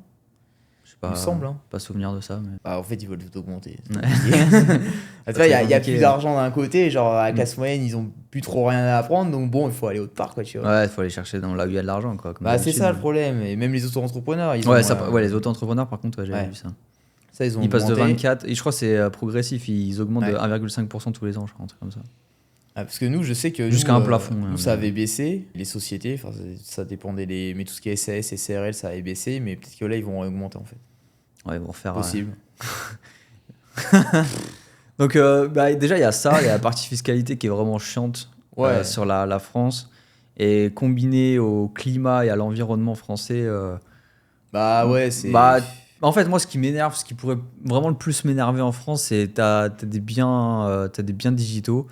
Je sais Il pas, me semble, hein. pas souvenir de ça. Mais... Bah, en fait, ils veulent tout augmenter. Ouais. Tu vois, il y a compliqué, plus ouais. d'argent d'un côté, genre à la classe moyenne, ils ont plus trop rien à apprendre, donc bon, il faut aller autre part, quoi, tu vois. Ouais, il faut aller chercher là où il y a de l'argent, quoi. Comme Bah, c'est d'habitude. ça le problème, et même les auto-entrepreneurs, ils Ouais, ont. ouais, les auto-entrepreneurs, par contre, ouais, j'avais Ouais. vu ça. Ça, ils ont Ils passent de augmenté. 24, et je crois que c'est progressif, ils augmentent de Ouais. 1,5% tous les ans, je crois, un truc comme ça. Ah, parce que nous, je sais que. Jusqu'à nous, un plafond, Nous, hein, ça mais- avait baissé, les sociétés, enfin, ça dépendait des. Mais tout ce qui est SAS et CRL, ça avait baissé, mais peut-être que là, ils vont augmenter, en fait. Ouais, ils vont faire. Possible. Donc, déjà, il y a ça, il y a la partie fiscalité qui est vraiment chiante Ouais. sur la France. Et combiné au climat et à l'environnement français. Bah, ouais, c'est. Bah, en fait, moi, ce qui m'énerve, ce qui pourrait vraiment le plus m'énerver en France, c'est t'as des biens digitaux,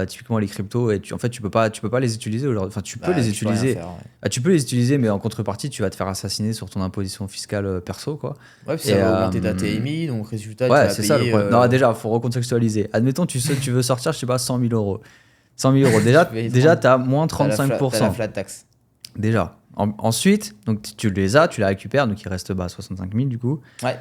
typiquement les cryptos, et en fait, tu peux pas les utiliser aujourd'hui. Enfin, tu peux Bah, les tu peux rien utiliser. faire, ouais. Tu peux les utiliser, mais en contrepartie, tu vas te faire assassiner sur ton imposition fiscale perso, quoi. Ouais, puis Et, ça va augmenter ta TMI, donc résultat, tu Ouais, vas c'est ça le payer. problème. Non, déjà, il faut recontextualiser. Admettons, tu veux sortir, je sais pas, 100 000 euros. 100 000 euros. Déjà, tu as moins t'as la 35%. flat tax. Déjà. Ensuite, donc tu la récupères, donc il reste 65 000 du coup. Ouais.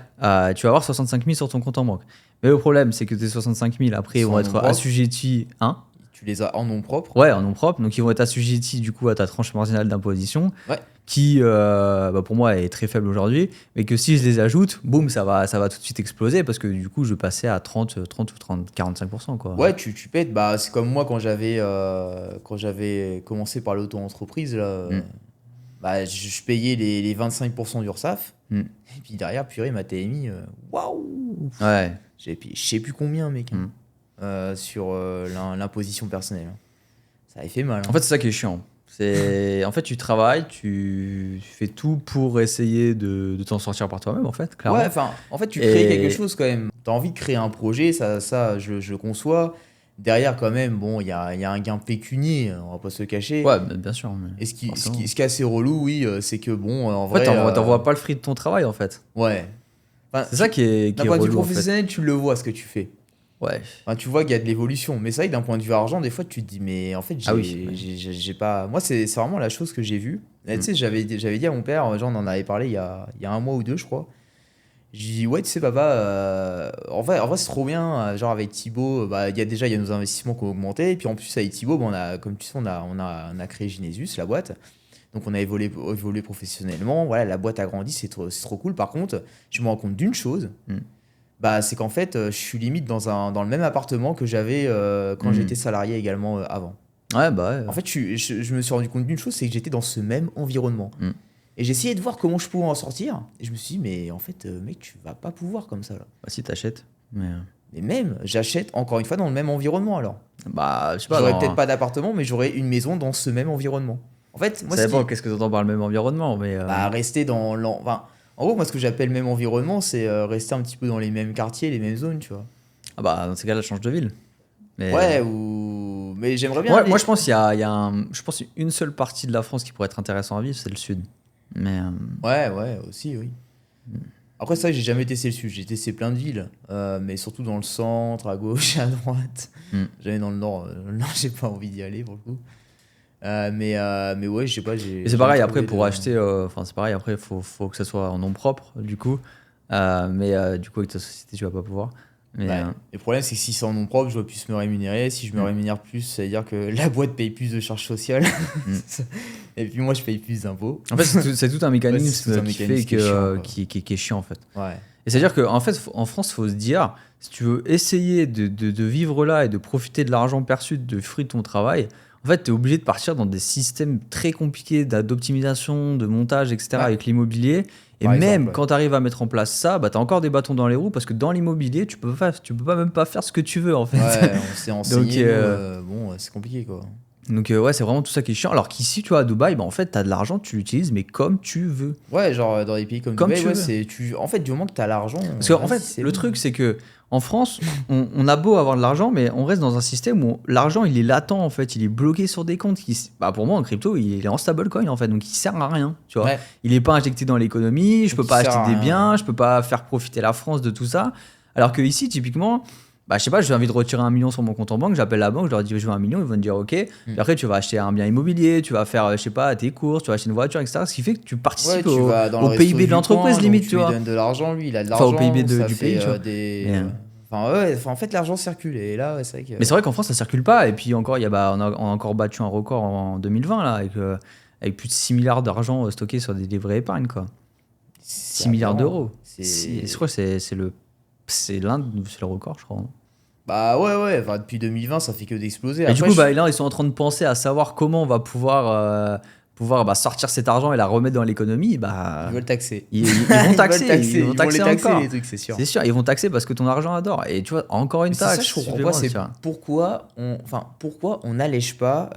Tu vas avoir 65 000 sur ton compte en banque. Mais le problème, c'est que tes 65 000 après Ils ils sont vont en être nom propre. assujettis. Hein? Tu les as en nom propre. Ouais, en nom propre. Donc ils vont être assujettis du coup à ta tranche marginale d'imposition, Ouais. qui pour moi est très faible aujourd'hui. Mais que si je les ajoute, boum, ça va tout de suite exploser parce que du coup je vais passer à 30 ou 45%. Quoi. Ouais, tu pètes. Bah, c'est comme moi quand j'avais commencé par l'auto-entreprise, là. Mm. Bah, je payais les 25% d'URSSAF. Mm. Et puis derrière, purée, ma TMI, waouh! Ouais. J'ai payé je sais plus combien, mec, Mm. sur l'imposition personnelle. Ça avait fait mal. Hein. En fait, c'est ça qui est chiant. En fait, tu travailles, tu fais tout pour essayer de t'en sortir par toi-même, en fait, clairement. Ouais, enfin, en fait, tu crées Et- quelque chose quand même. Tu as envie de créer un projet, ça je conçois. Derrière, quand même, bon, il y a un gain pécunier, on va pas se le cacher. Ouais, bien sûr. Mais Et ce qui forcément. est assez relou, oui, c'est que bon, en En vrai. fait, t'en vois pas le fruit de ton travail, en fait. Ouais. Enfin, C'est ça qui est d'un point de vue relou, en fait. professionnel, tu le vois ce que tu fais. Ouais. Enfin, tu vois qu'il y a de l'évolution. Mais c'est vrai que d'un point de vue argent, des fois, tu te dis, mais en fait, Ah oui, ouais. j'ai pas. Moi, c'est vraiment la chose que j'ai vue. Et tu sais, j'avais dit à mon père, genre, on en avait parlé il y a un mois ou deux, je crois. J'ai dit, ouais, tu sais, papa, en vrai c'est trop bien. Genre, avec Thibaut, bah, il y a nos investissements qui ont augmenté. Et puis en plus, avec Thibaut, bah, comme tu sais, on a créé Genesis, la boîte. Donc, on a évolué professionnellement. Voilà, la boîte a grandi, c'est trop cool. Par contre, je me rends compte d'une chose. Bah, c'est qu'en fait, je suis limite dans le même appartement que j'avais quand j'étais salarié également avant. Ouais, bah ouais. En fait, je me suis rendu compte d'une chose, c'est que j'étais dans ce même environnement. Et j'ai essayé de voir comment je pouvais en sortir. Et je me suis dit, mais en fait, mec, tu vas pas pouvoir comme ça, là. Bah, si t'achètes. Mais même, j'achète encore une fois dans le même environnement, alors. bah, je sais pas. J'aurais peut-être pas d'appartement, mais j'aurais une maison dans ce même environnement. En fait, moi, Ça dépend qu'est-ce que t'entends par le même environnement, mais. bah, rester dans enfin, en gros, moi, ce que j'appelle même environnement, c'est rester un petit peu dans les mêmes quartiers, les mêmes zones, tu vois. Ah bah, dans ces cas-là, change de ville. Mais, Ouais, mais j'aimerais bien. moi, je pense qu'il y a je pense une seule partie de la France qui pourrait être intéressant à vivre, c'est le sud. Mais. Ouais, aussi, oui. Après ça, j'ai jamais testé le sud. J'ai testé plein de villes, mais surtout dans le centre, à gauche, à droite. Jamais dans le nord. Le nord, j'ai pas envie d'y aller pour le coup. Mais ouais, je sais pas. Et c'est pareil après pour acheter. Enfin, c'est pareil après, faut que ça soit en nom propre, du coup. Mais du coup, avec ta société, tu vas pas pouvoir. Mais, ouais. Le problème, c'est que si c'est en nom propre, je dois plus me rémunérer. Si je me rémunère plus, ça veut dire que la boîte paye plus de charges sociales. Et puis moi, je paye plus d'impôts. En fait, c'est tout un mécanisme, Ouais, c'est tout un qui mécanisme fait qui est chiant, en fait. Ouais. Et c'est-à-dire qu'en fait, en France, il faut se dire, si tu veux essayer de vivre là et de profiter de l'argent perçu de fruits de ton travail, en fait, tu es obligé de partir dans des systèmes très compliqués d'optimisation, de montage, etc. Ouais. avec l'immobilier. Et Par même exemple, ouais. quand tu arrives à mettre en place ça, bah, tu as encore des bâtons dans les roues parce que dans l'immobilier, tu peux pas même pas faire ce que tu veux, en fait. Ouais, on s'est enseigné. Donc, Bon, c'est compliqué, quoi. Donc ouais, c'est vraiment tout ça qui est chiant. Alors qu'ici, tu vois, à Dubaï, bah, en fait, t'as de l'argent, tu l'utilises, mais comme tu veux. Ouais, genre dans des pays comme Comme Dubaï, tu ouais, veux. en fait, du moment que t'as l'argent, Parce qu'en vas-y, fait, c'est le bon. truc, c'est que en France, on a beau avoir de l'argent, mais on reste dans un système où l'argent, il est latent, en fait. Il est bloqué sur des comptes. Bah, pour moi, en crypto, il est en stablecoin, en fait. Donc, il sert à rien, tu vois. Ouais, Il n'est pas injecté dans l'économie. Je donc peux il pas sert acheter à des rien. biens. Je peux pas faire profiter la France de tout ça. Alors que ici, typiquement, bah, je sais pas, j'ai envie de retirer 1 million sur mon compte en banque. J'appelle la banque, je leur dis je veux 1 million. Ils vont me dire OK. Puis après, tu vas acheter un bien immobilier. Tu vas faire, je sais pas, tes courses. Tu vas acheter une voiture, etc. Ce qui fait que tu Ouais, participes tu vas dans le au resto PIB de du coin, l'entreprise, donc limite, tu tu lui vois. donnes de l'argent, lui, il a de Enfin, au PIB l'argent, ça du fait pays, tu vois. des. Mais, Enfin, ouais, en fait, l'argent circule. Et là, ouais, c'est vrai que. Mais c'est vrai qu'en France, ça circule pas. Et puis encore, on a encore battu un record en 2020 là, avec plus de 6 milliards d'argent stockés sur des livrets épargne, quoi. C'est 6 milliards aberrant. d'euros. Je crois que c'est le record, je crois, hein. Bah ouais, enfin, depuis 2020, ça fait que d'exploser. Et du Après, coup, bah, là, ils sont en train de penser à savoir comment on va pouvoir bah, sortir cet argent et la remettre dans l'économie. ils Bah, veulent taxer. ils vont Ils taxer, veulent taxer, ils vont ils vont les taxer taxer, encore. les trucs, c'est sûr. C'est sûr, ils vont taxer parce que ton argent adore. Et tu vois, encore une Mais c'est ça, taxe je comprends pas, c'est supplémentaire. pourquoi on n'allège pas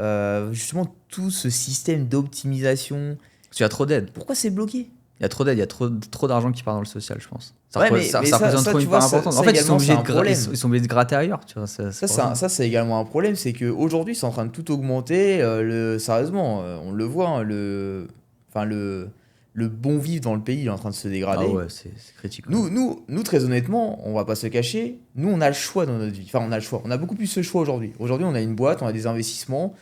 justement tout ce système d'optimisation. Parce qu'il y a trop d'aides. Pourquoi c'est bloqué? Il y a trop d'aides, il y a trop d'argent qui part dans le social, je pense. Ouais, mais Ça représente ça, trop tu une vois, part ça, importante. En ça fait, également, c'est un problème. ils sont obligés de gratter ailleurs, tu vois. Ça, c'est également un problème, c'est qu'aujourd'hui, c'est en train de tout augmenter. Sérieusement, on le voit, hein, enfin, le bon vivre dans le pays il est en train de se Ah dégrader. ouais, c'est critique. Ouais. Nous, très honnêtement, on va pas se cacher, nous, on a le choix dans notre vie. Enfin, on a le choix. On a beaucoup plus le choix aujourd'hui. Aujourd'hui, on a une boîte, on a des investissements,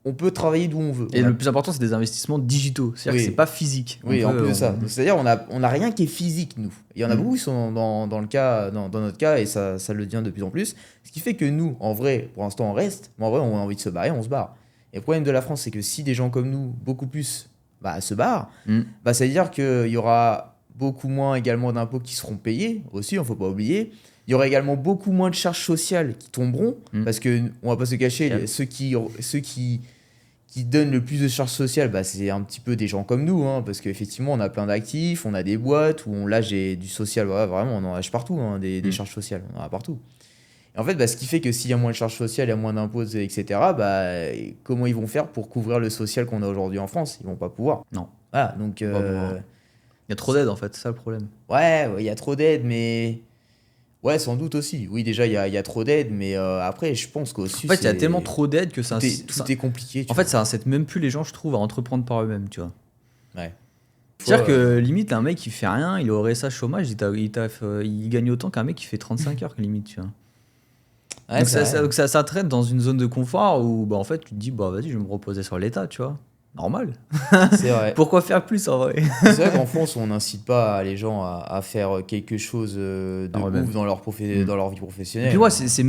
on peut travailler d'où on veut. Et On a- le plus important, c'est des investissements digitaux. C'est-à-dire Oui. que c'est pas physique. Oui, On en peut- plus de ça. on- Donc, c'est-à-dire, on a rien qui est physique, nous. Il y en a Mm. beaucoup qui sont dans le cas, dans notre cas, et ça le devient de plus en plus. Ce qui fait que nous, en vrai, pour l'instant, on reste, mais en vrai, on a envie de se barrer, on se barre. Et le problème de la France, c'est que si des gens comme nous, beaucoup plus, bah, se barrent, Mm. bah, ça veut dire qu'il y aura beaucoup moins également d'impôts qui seront payés, aussi, il ne faut pas oublier. Il y aura également beaucoup moins de charges sociales qui tomberont, Mm. parce que on va pas se cacher, Ok. ceux qui donnent le plus de charges sociales, bah, c'est un petit peu des gens comme nous, hein, parce qu'effectivement, on a plein d'actifs, on a des boîtes où on lâche du social, voilà, vraiment, on en lâche partout, hein, des charges sociales, on en a partout. Et en fait, bah, ce qui fait que s'il y a moins de charges sociales, il y a moins d'impôts, etc., bah, comment ils vont faire pour couvrir le social qu'on a aujourd'hui en France? Ils vont pas pouvoir. Non. Voilà, donc, Pas pouvoir. Il y a trop d'aides, en fait, c'est ça le problème. ouais, il y a trop d'aides, mais... Ouais, sans doute aussi. Oui, déjà, il y a trop d'aides, mais après, je pense qu'au-dessus, En fait, il y a tellement trop d'aides que tout est compliqué. En fait, ça incite même plus les gens, je trouve, à entreprendre par eux-mêmes, tu vois. Ouais. C'est-à-dire que limite, un mec qui fait rien, il aurait ça chômage, il gagne autant qu'un mec qui fait 35 heures, limite, tu vois. Ouais, Donc, c'est vrai. donc ça traite dans une zone de confort où bah, en fait tu te dis bah vas-y je vais me reposer sur l'État, tu vois. Normal. C'est vrai. Pourquoi faire plus en vrai? C'est vrai qu'en France, on n'incite pas les gens à faire quelque chose de Par eux-mêmes. ouf dans leur, Mm. dans leur vie Et professionnelle. puis ouais,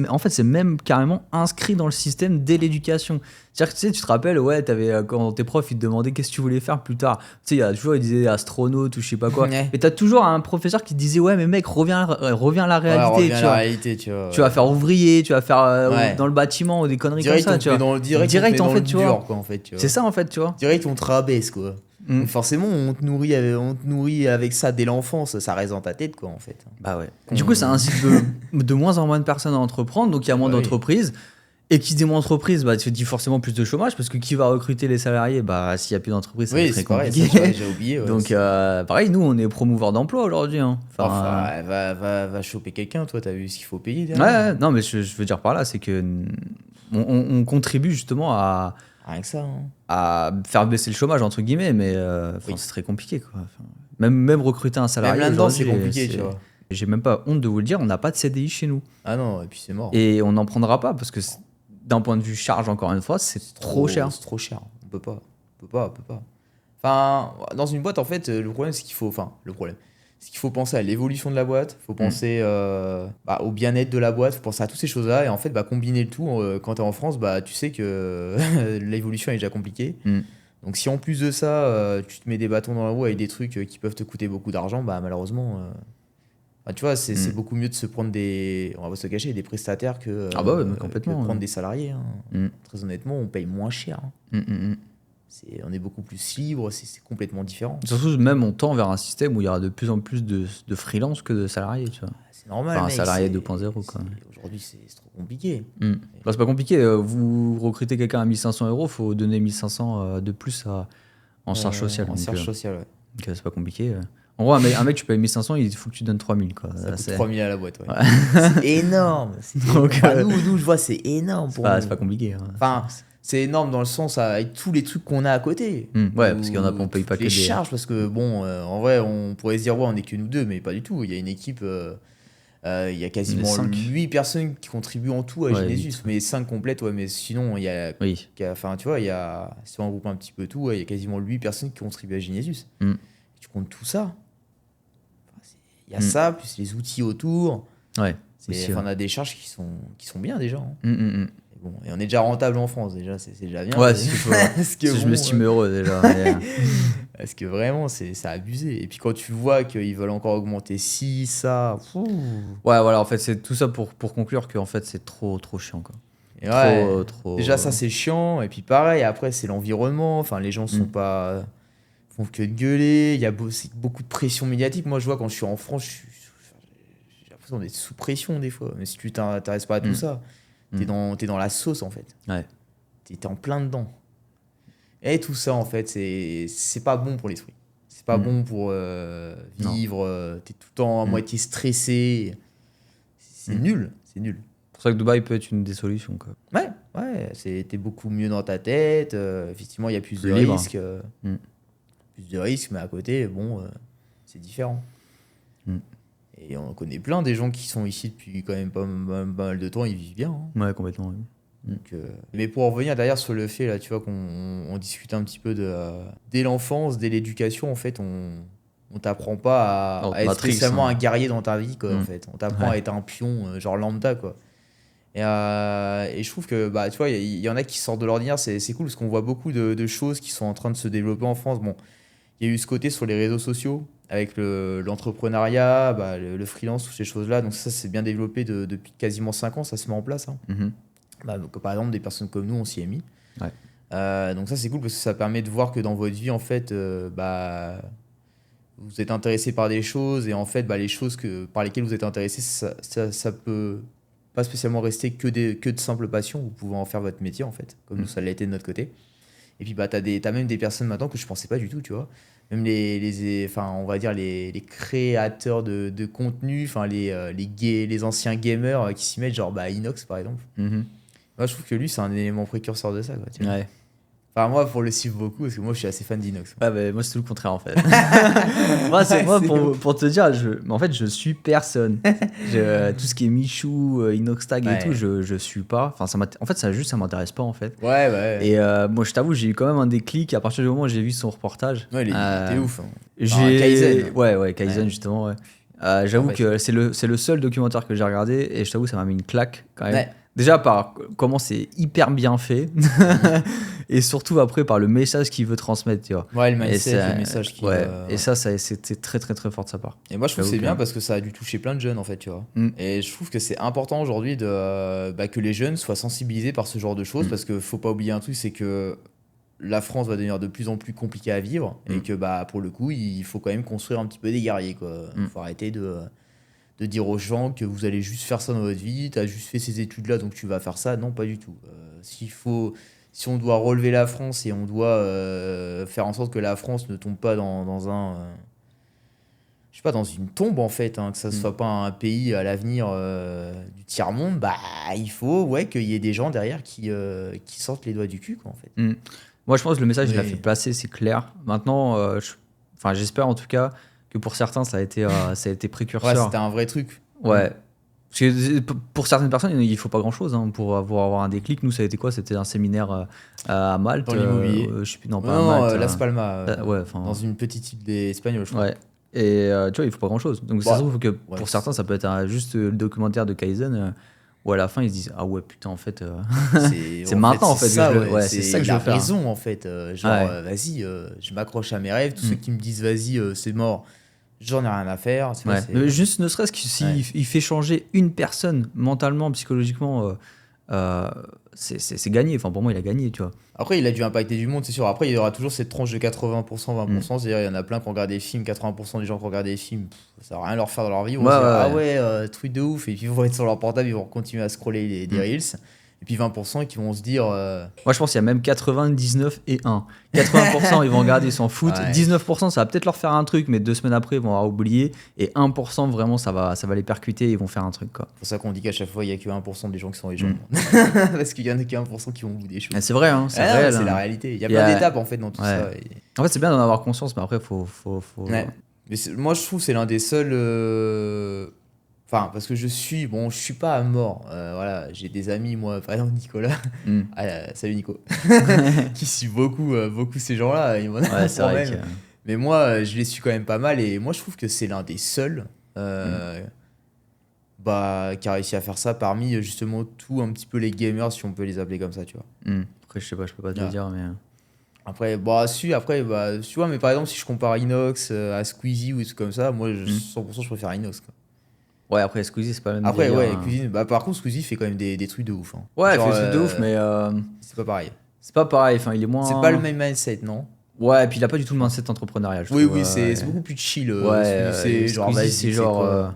en fait c'est même carrément inscrit dans le système dès l'éducation. C'est-à-dire que tu te rappelles, ouais, quand tes profs ils te demandaient qu'est-ce que tu voulais faire plus tard. Tu sais, il y a toujours ils disaient astronaute ou je sais pas quoi. Ouais. Et t'as toujours un professeur qui te disait ouais mais mec reviens à la Voilà, réalité, revient tu à vois. la réalité, tu vois. Tu vas faire ouvrier, tu vas faire Ouais. dans le bâtiment ou des conneries Direct, comme ça, on te tu met vois. dans, direct, Direct, on te met en dans fait, le tu dur, vois. quoi, en fait. Tu vois. C'est ça en fait, tu vois. Direct, on te rabaisse, quoi. Mm. Donc forcément, on te nourrit avec ça dès l'enfance. Ça reste dans ta tête, quoi, en fait. Bah ouais. Du coup, ça incite de moins en moins de personnes à entreprendre, donc il y a moins Bah oui. d'entreprises. Et qui dit moins d'entreprises, bah, tu te dis forcément plus de chômage, parce que qui va recruter les salariés? Bah, s'il n'y a plus d'entreprises, ça va Oui, être très c'est pareil, ça, compliqué. j'avais déjà oublié. Ouais, Donc, pareil, nous, on est promouvoir d'emploi aujourd'hui, hein. Enfin, ouais, va choper quelqu'un, toi, t'as vu ce qu'il faut payer ouais, derrière. non, mais je veux dire par là, c'est que on contribue justement Rien que ça, hein. à faire baisser le chômage, entre guillemets, mais Oui. c'est très compliqué, quoi. Enfin, même recruter un salarié. Même là-dedans, c'est aujourd'hui, compliqué, tu vois. J'ai même pas honte de vous le dire, on n'a pas de CDI chez nous. Ah non, et puis c'est mort. Et on n'en prendra pas parce que d'un point de vue charge, encore une fois, c'est trop cher. C'est trop cher. On peut pas. On peut pas. Enfin, dans une boîte, en fait, le problème, c'est qu'il faut. Enfin, le problème. C'est qu'il faut penser à l'évolution de la boîte, il faut penser au bien-être de la boîte, il faut penser à toutes ces choses-là. Et en fait, combiner le tout, quand tu es en France, tu sais que l'évolution est déjà compliquée. Mm. Donc, si en plus de ça, tu te mets des bâtons dans la roue avec des trucs qui peuvent te coûter beaucoup d'argent, malheureusement. Tu vois, c'est beaucoup mieux de se prendre on va pas se cacher, des prestataires que, Ah bah ouais, mais complètement, que de prendre ouais. des salariés, hein. Mm. Très honnêtement, on paye moins cher, hein. Mm, mm, mm. On est beaucoup plus libre, c'est complètement différent. Surtout, même on tend vers un système où il y aura de plus en plus de freelance que de salariés, tu vois. C'est normal, Enfin, un mec. salarié 2.0, quoi. Aujourd'hui, c'est trop compliqué. Bah, c'est pas compliqué. Vous recrutez quelqu'un à 1500 €, faut donner 1500 de plus en charge sociale. En charge sociale, ouais. Donc, c'est pas compliqué. En gros, un mec, tu payes 1500, il faut que tu donnes 3000, quoi. Ça coûte C'est 3000 à la boîte, ouais. Ouais. C'est énorme. Donc, Enfin, nous, je vois, c'est énorme pour nous. c'est pas compliqué. Hein. Enfin, c'est énorme dans le sens avec tous les trucs qu'on a à côté. Ouais, parce qu'il y en a qu'on paye pas que les des charges, parce que bon, en vrai, on pourrait se dire, ouais, on est que nous deux, mais pas du tout. Il y a une équipe, il y a quasiment 8 personnes qui contribuent en tout à Ouais, Genesis, 8, mais 5 complètes, ouais, mais sinon, il y a. Oui. Enfin, tu vois, si on regroupe un petit peu tout, ouais, il y a quasiment 8 personnes qui contribuent à Genesis. Tu comptes tout ça. Il y a ça, plus les outils autour. Ouais. On a des charges qui sont bien déjà. Hein. Et bon, et on est déjà rentable en France, déjà, c'est déjà bien. Ouais, parce que je m'estime heureux déjà. Parce que vraiment, c'est abusé. Et puis quand tu vois qu'ils veulent encore augmenter ça. Ouais, voilà, en fait, c'est tout ça pour conclure que en fait, c'est trop chiant, quoi. Et trop... Déjà, ça, c'est chiant. Et puis pareil, après, c'est l'environnement. Enfin, les gens sont pas. Font que de gueuler. Il y a beaucoup de pression médiatique. Moi, je vois quand je suis en France, j'ai l'impression d'être sous pression des fois. Mais si tu t'intéresses pas à tout ça, t'es dans la sauce, en fait. Ouais. T'es en plein dedans. Et tout ça, en fait, c'est pas bon pour l'esprit. C'est pas bon pour vivre. T'es tout le temps à moitié stressé. C'est nul. C'est nul. C'est pour ça que Dubaï peut être une des solutions, quoi. Ouais. T'es beaucoup mieux dans ta tête. Effectivement, il y a plus de libre. risques. Plus de risques, mais à côté, bon, c'est différent. Et on connaît plein des gens qui sont ici depuis quand même pas mal de temps, ils vivent bien. Hein. Ouais, complètement. Oui. Donc, mais pour en revenir derrière sur le fait, là, tu vois, qu'on discute un petit peu dès l'enfance, dès l'éducation, en fait, on t'apprend pas à être spécialement un guerrier dans ta vie, quoi, en fait. On t'apprend à être un pion, genre lambda, quoi. Et je trouve que, bah, tu vois, il y en a qui sortent de l'ordinaire, c'est cool, parce qu'on voit beaucoup de choses qui sont en train de se développer en France. Bon, il y a eu ce côté sur les réseaux sociaux, avec l'entrepreneuriat, bah, le freelance, toutes ces choses-là. Donc ça, c'est bien développé depuis quasiment 5 ans, ça se met en place. Hein. Bah, donc, par exemple, des personnes comme nous, on s'y est mis. Donc ça, c'est cool, parce que ça permet de voir que dans votre vie, en fait, bah, vous êtes intéressé par des choses, et en fait, bah, les choses par lesquelles vous êtes intéressé, ça peut pas spécialement rester que de simples passions. Vous pouvez en faire votre métier, en fait, comme nous, ça l'a été de notre côté. Et puis, bah, t'as même des personnes maintenant que je pensais pas du tout, tu vois. Même on va dire les créateurs de contenu, enfin, les anciens gamers qui s'y mettent, genre bah, Inox, par exemple. Moi, je trouve que lui, c'est un élément précurseur de ça, quoi, tu vois. Ouais. Enfin, moi, pour le suivre beaucoup, parce que moi, je suis assez fan d'Inox. Ouais, bah, moi, c'est tout le contraire, en fait. Pour te dire, en fait, je suis personne. Tout ce qui est Michou, Inoxtag et tout, je suis pas. Enfin, en fait, ça m'intéresse pas, en fait. Ouais. Et moi, je t'avoue, j'ai eu quand même un déclic à partir du moment où j'ai vu son reportage. Ouais, il était ouf. Hein. Kaizen. Ouais, Kaizen, justement, ouais. J'avoue que c'est le seul documentaire que j'ai regardé, et je t'avoue, ça m'a mis une claque, quand même. Ouais. Déjà par comment c'est hyper bien fait et surtout après par le message qu'il veut transmettre, tu vois. Ouais, le mindset, le message qu'il et ça c'était très très très fort de sa part. Et moi je trouve que c'est bien parce que ça a dû toucher plein de jeunes, en fait, tu vois. Et je trouve que c'est important aujourd'hui que les jeunes soient sensibilisés par ce genre de choses, parce que faut pas oublier un truc, c'est que la France va devenir de plus en plus compliquée à vivre, et que bah pour le coup il faut quand même construire un petit peu des guerriers, quoi. Faut arrêter de dire aux gens que vous allez juste faire ça dans votre vie, tu as juste fait ces études-là, donc tu vas faire ça. Non, pas du tout. Si on doit relever la France, et on doit faire en sorte que la France ne tombe pas dans dans une tombe, en fait, hein, que ça ne soit pas un pays à l'avenir du tiers-monde, bah, il faut qu'il y ait des gens derrière qui sortent les doigts du cul, quoi, en fait. Moi, je pense que le message, il a fait passer, c'est clair. Maintenant, j'espère en tout cas que pour certains, ça a été précurseur. Ouais, c'était un vrai truc. Ouais. Parce que pour certaines personnes, il ne faut pas grand-chose pour avoir un déclic. Nous, ça a été quoi? C'était un séminaire à Malte. Dans l'immobilier. Je sais plus, non, pas à Malte. Las Palmas. Dans une petite île espagnole, je crois. Ouais. Et tu vois, il ne faut pas grand-chose. Donc, ça se trouve que pour certains, ça peut être juste le documentaire de Kaizen où à la fin, ils se disent ah ouais, putain, en fait, c'est maintenant, en fait. C'est ça que je veux faire. Raison, en fait. Vas-y, je m'accroche à mes rêves. Tous ceux qui me disent vas-y, c'est mort. J'en ai rien à faire. Mais juste ne serait-ce que s'il fait changer une personne mentalement, psychologiquement, c'est gagné. Enfin, pour moi, il a gagné, tu vois. Après, il a dû impacter du monde, c'est sûr. Après, il y aura toujours cette tranche de 80%, 20%. C'est-à-dire, il y en a plein qui ont regardé des films, 80% des gens qui ont regardé des films, ça va rien leur faire dans leur vie. Ils vont se dire, ah ouais, truc de ouf. Et puis, ils vont être sur leur portable, ils vont continuer à scroller des Reels. Et puis 20% qui vont se dire. Moi, je pense qu'il y a même 99 et 1. 80%, ils vont regarder, ils s'en foutent. Ouais. 19%, ça va peut-être leur faire un truc, mais 2 semaines après, ils vont avoir oublié. Et 1%, vraiment, ça va les percuter et ils vont faire un truc, quoi. C'est pour ça qu'on dit qu'à chaque fois, il n'y a que 1% des gens qui sont les gens. Parce qu'il y en a que 1% qui vont au bout des choses. C'est vrai, hein, c'est réel. C'est la réalité. Il y a plein d'étapes en fait dans tout ça. En fait, c'est bien d'en avoir conscience, mais après, faut... Ouais. Mais moi, je trouve que c'est l'un des seuls. Enfin, parce que je suis pas à mort. Voilà, j'ai des amis, moi, par exemple Nicolas. Salut Nico. Qui suit beaucoup ces gens-là. Il m'en a c'est vrai que... Mais moi, je les suis quand même pas mal. Et moi, je trouve que c'est l'un des seuls qui a réussi à faire ça parmi justement tout un petit peu les gamers, si on peut les appeler comme ça, tu vois. Après, je sais pas, je peux pas te le dire, mais... Après, tu vois, mais par exemple, si je compare Inox à Squeezie ou des trucs comme ça, moi, 100% je préfère Inox, quoi. Ouais, après Squeezie, c'est pas le même Après, délire, ouais, Squeezie, par contre, Squeezie fait quand même des trucs de ouf. Hein. Ouais, il fait des trucs de ouf, mais... c'est pas pareil. C'est pas pareil, enfin, il est moins... C'est pas le même mindset, non? Ouais, et puis il a pas du tout le mindset entrepreneurial, je trouve. Oui, c'est beaucoup plus chill. Ouais, c'est genre, Squeezie, c'est genre...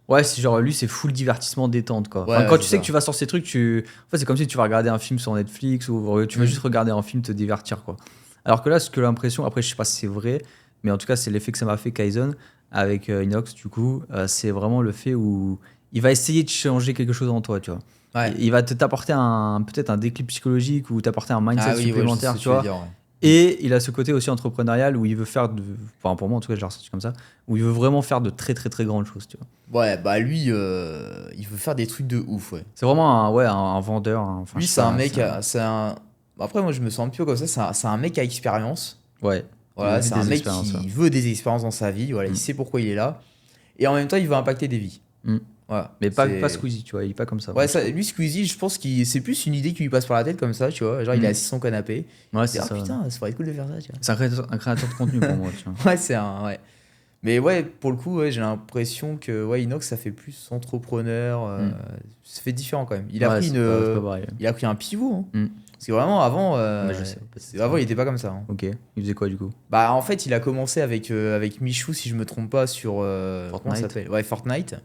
Ouais, c'est genre, lui, c'est full divertissement détente, quoi. Ouais, enfin, quand tu sais ça. que tu vas sur ces trucs, en fait, c'est comme si tu vas regarder un film sur Netflix ou tu vas juste regarder un film, te divertir, quoi. Alors que là, ce que l'impression, après, je sais pas si c'est vrai, mais en tout cas, c'est l'effet que ça m'a fait Kaizen avec Inox, du coup, c'est vraiment le fait où il va essayer de changer quelque chose en toi, tu vois. Ouais. Il va t'apporter peut-être un déclic psychologique ou t'apporter un mindset supplémentaire, ouais, tu vois. Dire, ouais. Et il a ce côté aussi entrepreneurial où il veut faire, enfin pour moi en tout cas, je l'ai ressenti comme ça, où il veut vraiment faire de très très très grandes choses, tu vois. Ouais, bah lui, il veut faire des trucs de ouf, ouais. C'est vraiment un vendeur. Enfin, lui, c'est un mec, Après, moi, je me sens un petit peu comme ça. C'est un mec à expérience. Ouais. Voilà, c'est un mec qui veut des expériences dans sa vie. Voilà, il sait pourquoi il est là. Et en même temps, il veut impacter des vies. Voilà, mais pas Squeezie, tu vois, il est pas comme ça. Ouais, lui, Squeezie, je pense que c'est plus une idée qui lui passe par la tête comme ça, tu vois. Genre, il est assis sur son canapé. Ouais, c'est ça. Putain, ça pourrait être cool de faire ça, tu vois. C'est un créateur de contenu pour moi, tu vois. Ouais, ouais. Mais ouais, pour le coup, j'ai l'impression que Inox, ça fait plus entrepreneur. Ça fait différent quand même. Il a pris un pivot. Hein. Parce que vraiment, avant, il était pas comme ça. Hein. Ok, il faisait quoi du coup? Bah, en fait, il a commencé avec Michou, si je me trompe pas, sur. Comment ça s'appelle? Ouais, Fortnite.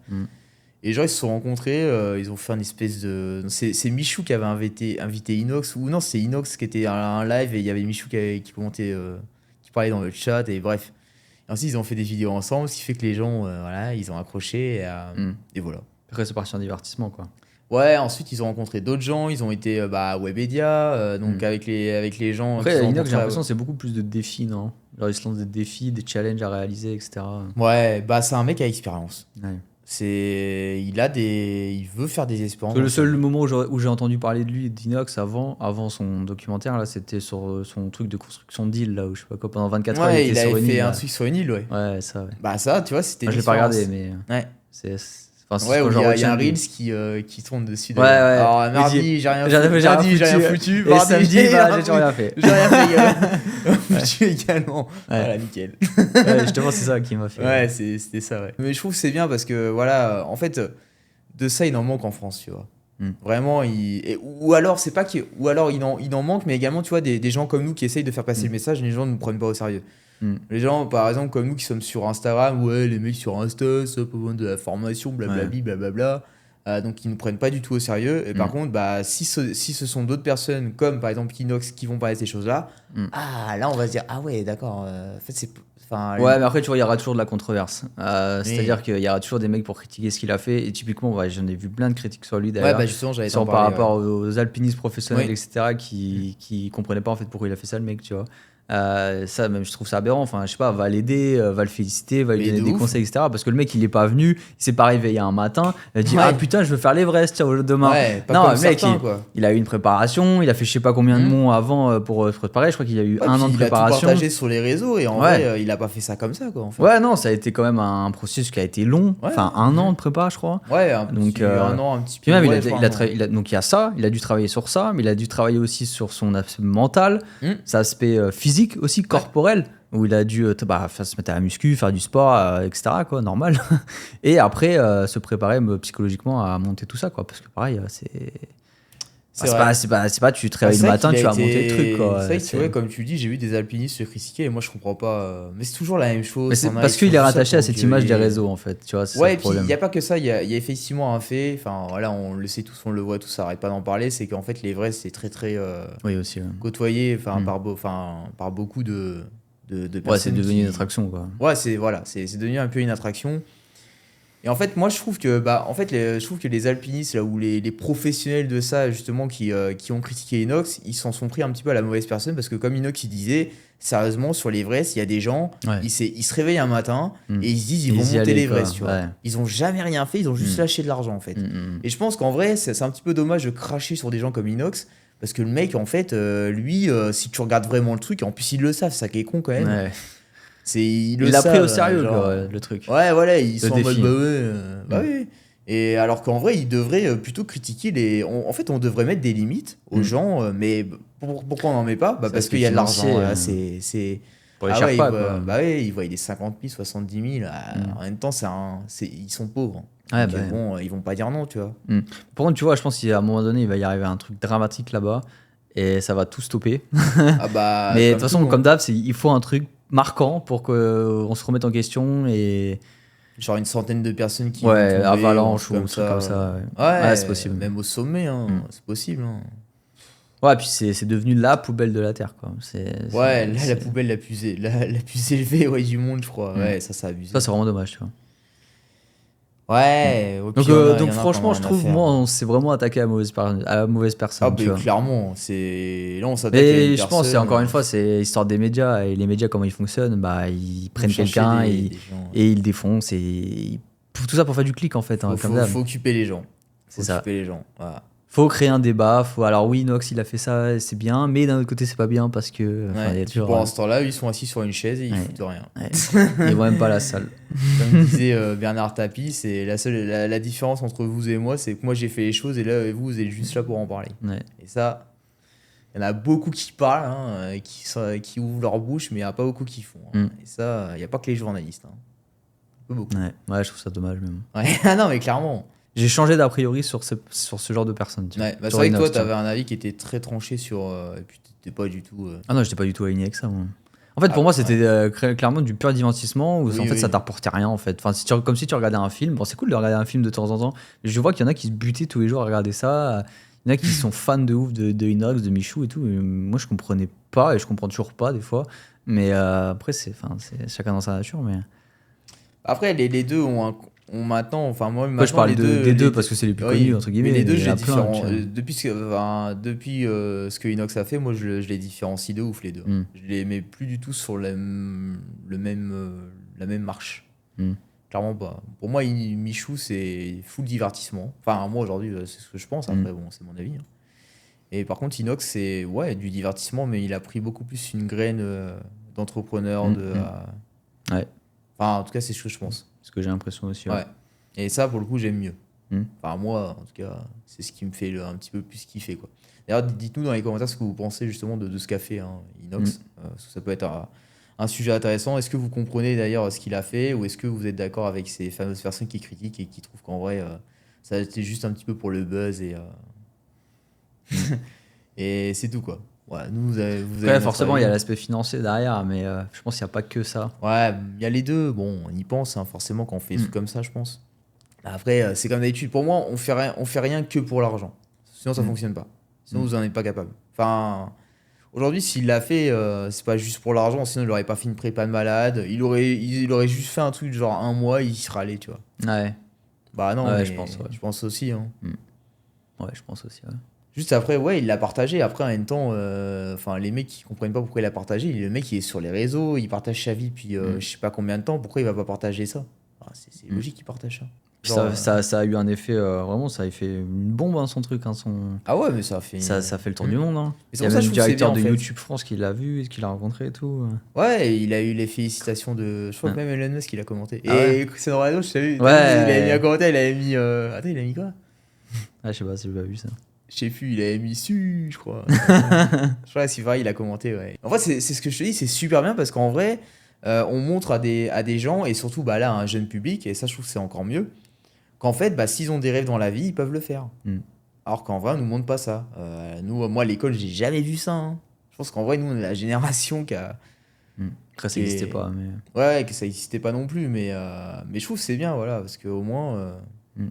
Et genre, ils se sont rencontrés, ils ont fait une espèce de. C'est Michou qui avait invité Inox, ou non, c'est Inox qui était à un live et il y avait Michou qui commentait, qui parlait dans le chat, et bref. Et ensuite, ils ont fait des vidéos ensemble, ce qui fait que les gens, voilà, ils ont accroché, et voilà. Après, c'est parti en divertissement, quoi. Ouais, ensuite, ils ont rencontré d'autres gens, ils ont été à Webedia, donc avec les gens. Après, Inox, j'ai l'impression que c'est beaucoup plus de défis, non? Genre, ils se lancent des défis, des challenges à réaliser, etc. Ouais, bah, c'est un mec à expérience. Ouais. Il veut faire des expériences. Le seul moment où j'ai entendu parler de lui, d'Inox, avant son documentaire, là, c'était sur son truc de construction d'île, là, où je sais pas quoi, pendant 24 heures, il avait fait un truc sur une île, ouais. Ouais, ça, ouais. Bah, ça, tu vois, c'était. Je l'ai pas regardé, mais. Ouais. Ouais, il y a un Reels qui tourne dessus. Ouais. Alors, mardi, j'ai rien foutu. Et samedi, j'ai rien fait. J'ai rien fait. Foutu également. Voilà, nickel. Ouais, justement, c'est ça qui m'a fait. Ouais, c'était ça, ouais. Mais je trouve que c'est bien parce que, voilà, en fait, de ça, il en manque en France, tu vois. Vraiment, ou alors, c'est pas qu'il. Ou alors, il en manque, mais également, tu vois, des gens comme nous qui essayent de faire passer le message, les gens ne nous prennent pas au sérieux. Les gens, par exemple, comme nous qui sommes sur Instagram, ouais, les mecs sur Insta, ça peut vendre de la formation, blablabli, blablabla. Donc, ils ne nous prennent pas du tout au sérieux. Et par contre, bah, si ce sont d'autres personnes, comme par exemple Inox, qui vont parler de ces choses-là, là, on va se dire, ah ouais, d'accord, en fait, c'est. Ouais, mais après, tu vois, il y aura toujours de la controverse. C'est-à-dire qu'il y aura toujours des mecs pour critiquer ce qu'il a fait. Et typiquement, j'en ai vu plein de critiques sur lui d'ailleurs. Ouais, bah justement, j'avais par rapport aux alpinistes professionnels, etc., qui comprenaient pas en fait pourquoi il a fait ça, le mec, tu vois. Ça, même, je trouve ça aberrant. Enfin, je sais pas, va l'aider, va le féliciter, va lui donner des conseils, etc. Parce que le mec, il est pas venu, il s'est pas réveillé un matin, il a dit ah putain, je veux faire l'Everest, tiens, demain. Ouais, pas non, comme le mec, certains, quoi. il a eu une préparation, il a fait je sais pas combien de mois avant pour se préparer. Je crois qu'il y a eu un an de préparation. Il a tout partagé sur les réseaux et en vrai, il a pas fait ça comme ça, quoi. En fait. Ouais, non, ça a été quand même un processus qui a été long. Enfin, un an de prépa, je crois. Ouais, un an, un petit peu. Puis même, donc il y a ça, il a dû travailler sur ça, mais il a dû travailler aussi sur son aspect mental, son aspect physique aussi, corporel, où il a dû se mettre à la muscu, faire du sport, etc., quoi, normal. Et après, se préparer psychologiquement à monter tout ça, quoi, parce que pareil, C'est vrai. C'est pas, tu te Ah, réveilles c'est le vrai matin, qu'il a tu vas monter le été. truc, quoi. C'est vrai que tu vois, comme tu le dis, j'ai vu des alpinistes se critiquer et moi je comprends pas. Mais c'est toujours la même Mais chose. c'est T'en as, parce ils qu'il font est juste ça rattaché à pour cette image des gueuler. réseaux, en fait. Tu vois, c'est ça Ouais, le et puis il problème. n'y a pas que ça, il y a effectivement un fait, enfin voilà, on le sait tous, on le voit tous, ça arrête pas d'en parler, c'est qu'en fait les vrais c'est très très Oui, aussi. Ouais, côtoyé enfin, Mm. par beaucoup de Ouais, c'est personnes devenu une qui. attraction, quoi. Ouais, c'est devenu un peu une attraction. Et en fait, moi, je trouve que, bah, en fait, je trouve que les alpinistes, là, ou les professionnels de ça, justement, qui ont critiqué Inox, ils s'en sont pris un petit peu à la mauvaise personne, parce que comme Inox, il disait, sérieusement, sur l'Everest, il y a des gens, Ouais. ils se réveillent un matin, Mm. et ils se disent, ils Et vont ils y monter allaient, quoi. l'Everest, tu vois. Ouais. Ils ont jamais rien fait, ils ont juste Mm. lâché de l'argent, en fait. Mm, mm, Et je pense qu'en vrai, c'est un petit peu dommage de cracher sur des gens comme Inox, parce que le mec, en fait, lui, si tu regardes vraiment le truc, en plus, ils le savent, ça qui est con quand mm. même. Ouais. Ils Il le l'a pris au savent, sérieux, genre. quoi, le truc. Ouais, voilà, ils Le sont en mode défi. bah ouais, bah Mm. oui. Et alors qu'en vrai, ils devraient plutôt critiquer les. En fait, on devrait mettre des limites aux Mm. gens, mais pourquoi on n'en met pas? Bah C'est parce l'aspect qu'il y a de financier, l'argent. Là, c'est. pour les Ah ouais, Sherpas, quoi. bah ouais, ils voient les 50 000, 70 000. Mm. En même temps, ils sont pauvres. Ouais, Donc bah, ouais. bon, ils vont pas dire non, tu vois. Mm. Par contre, tu vois, je pense qu'à un moment donné, il va y arriver un truc dramatique là-bas et ça va tout stopper. Ah bah, Mais de toute comme tout, façon, comme hein. d'hab, il faut un truc marquant pour qu'on se remette en question et Genre une centaine de personnes qui vont ouais, tomber ou un avalanche truc ou un comme truc comme ça. Ouais, ça. ouais, c'est Ouais, possible. même au sommet, hein, Mm. c'est possible, hein. Ouais, puis c'est devenu la poubelle de la Terre, quoi. Ouais, là, la poubelle la plus élevée ouais, du monde, je crois. Mm. Ouais, ça a Ça, abusé. c'est vraiment dommage, tu vois. Mm. Ouais, au pire, il Donc y en a qui en ont franchement, je rien à trouve, faire. moi, on s'est vraiment attaqué à la mauvaise Ah, personne, bah, tu vois. clairement, c'est. Là, on s'attaque à une Et je pense, c'est personne. encore une fois, c'est histoire des médias. Et les médias, comment ils fonctionnent, bah, ils Vont prennent chercher quelqu'un des gens. et ils le défoncent. Tout ça pour faire du clic, en fait, hein, comme d'hab. Faut occuper les gens. Faut C'est ça. occuper les gens. Voilà. Faut créer un débat. Alors oui, Nox, il a fait ça, c'est bien. Mais d'un autre côté, c'est pas bien parce que. Enfin, il y Ouais. a Puis toujours. pendant ce temps-là, ils sont assis sur une chaise et ils Ouais. foutent rien. Ouais. Ils vont même pas à la salle. Comme disait Bernard Tapie, c'est la différence entre vous et moi, c'est que moi j'ai fait les choses et là, vous êtes juste là pour en parler. Ouais. Et ça, il y en a beaucoup qui parlent, hein, qui ouvrent leur bouche, mais il n'y en a pas beaucoup qui font, hein. Mm. Et ça, il n'y a pas que les journalistes, hein. Un peu beaucoup. Ouais. Ouais, je trouve ça dommage même. Ouais. Ah non, mais clairement. J'ai changé d'a priori sur ce genre de personnes. Tu vois. Ouais. Bah, c'est Sur vrai que Inox, toi, tu vois. t'avais un avis qui était très tranché sur. Et puis t'étais pas du tout. Ah non, j'étais pas du tout aligné avec ça. Moi. En fait, Ah, pour moi, ouais. c'était clairement du pur divertissement où Oui, en fait, oui. ça t'apportait rien en fait. Enfin, comme si tu regardais un film. Bon, c'est cool de regarder un film de temps en temps. Mais je vois qu'il y en a qui se butaient tous les jours à regarder ça. Il y en a qui sont fans de ouf de Inox, de Michou et tout. Et moi, je comprenais pas et je comprends toujours pas des fois. Mais après, c'est chacun dans sa nature. Mais Après, les deux ont maintenant. Enfin, moi, moi, je maintenant, parle les deux. des deux parce que c'est les plus Oui, connus entre mais guillemets. les deux, Il je y en les a plein. différencie. Tu vois. Depuis ce que Inox a fait, moi, je les différencie de ouf, les deux. Mm. Je les mets plus du tout sur la même marche. Mm. Clairement pas. Pour moi, Michou, c'est full divertissement. Enfin, moi, aujourd'hui, c'est ce que je pense. Après, bon, c'est mon avis, hein. Et par contre, Inox, c'est ouais, du divertissement, mais il a pris beaucoup plus une graine d'entrepreneur. Ouais, Enfin, en tout cas, c'est ce que je pense. ce que j'ai l'impression aussi. Ouais. Ouais. Et ça, pour le coup, j'aime mieux. Mm. Enfin, moi, en tout cas, c'est ce qui me fait un petit peu plus kiffer, quoi. D'ailleurs, dites-nous dans les commentaires ce que vous pensez justement de ce qu'a fait, hein, Inox. Parce que ça peut être un sujet intéressant. Est-ce que vous comprenez d'ailleurs ce qu'il a fait ou est-ce que vous êtes d'accord avec ces fameuses personnes qui critiquent et qui trouvent qu'en vrai, ça a été juste un petit peu pour le buzz et c'est tout, quoi. Ouais, nous, vous avez Après, notre forcément, il y a avis. l'aspect financier derrière, mais je pense qu'il n'y a pas que ça. Ouais, il y a les deux. Bon, on y pense, hein, forcément, quand on fait des trucs comme ça, je pense. Après, c'est comme d'habitude. Pour moi, on fait rien que pour l'argent. Sinon, ça fonctionne pas. Sinon, vous en êtes pas capable. Enfin, aujourd'hui, s'il l'a fait, c'est pas juste pour l'argent. Sinon, il aurait pas fait une prépa de malade. Il aurait juste fait un truc genre un mois, il serait allé, tu vois. Ouais, Bah non, ouais, mais je pense. Ouais. je pense aussi, hein. Ouais, je pense aussi. Ouais. Juste après, ouais, il l'a partagé. Après, en même temps, enfin, les mecs qui comprennent pas pourquoi il l'a partagé. Le mec, il est sur les réseaux, il partage sa vie depuis je sais pas combien de temps. Pourquoi il va pas partager ça? Ah, c'est logique qu'il partage ça. Puis Genre, ça a eu un effet, vraiment, ça a fait une bombe, hein, son truc. Hein, Ah ouais, mais ça a fait. ça fait le tour du monde. Hein. Et Il c'est y a pour ça même que le je trouve que c'est bien, directeur en de fait. YouTube France qui l'a vu, qui l'a rencontré et tout. Ouais, il a eu les félicitations de. Je crois que Ouais. même Elon Musk, il a commenté. Ah Et ouais. Cristiano Ronaldo, je t'ai vu. Ouais. Il avait mis un commentaire, il avait mis. Attends, il a mis quoi? Ah, je sais pas si j'ai pas vu ça. Je sais plus, il avait mis su, je crois. Je crois que c'est vrai, il a commenté, ouais. En fait, c'est ce que je te dis, c'est super bien parce qu'en vrai, on montre à des gens, et surtout bah, là, à un jeune public, et ça, je trouve que c'est encore mieux, qu'en fait, bah, s'ils ont des rêves dans la vie, ils peuvent le faire. Mm. Alors qu'en vrai, on nous montre pas ça. Moi, à l'école, j'ai jamais vu ça, hein. Je pense qu'en vrai, nous, on est la génération qui a. Après, ça qui n'existait est- pas, mais. Ouais, que ça existait pas non plus, mais je trouve que c'est bien, voilà, parce qu'au moins, Mm.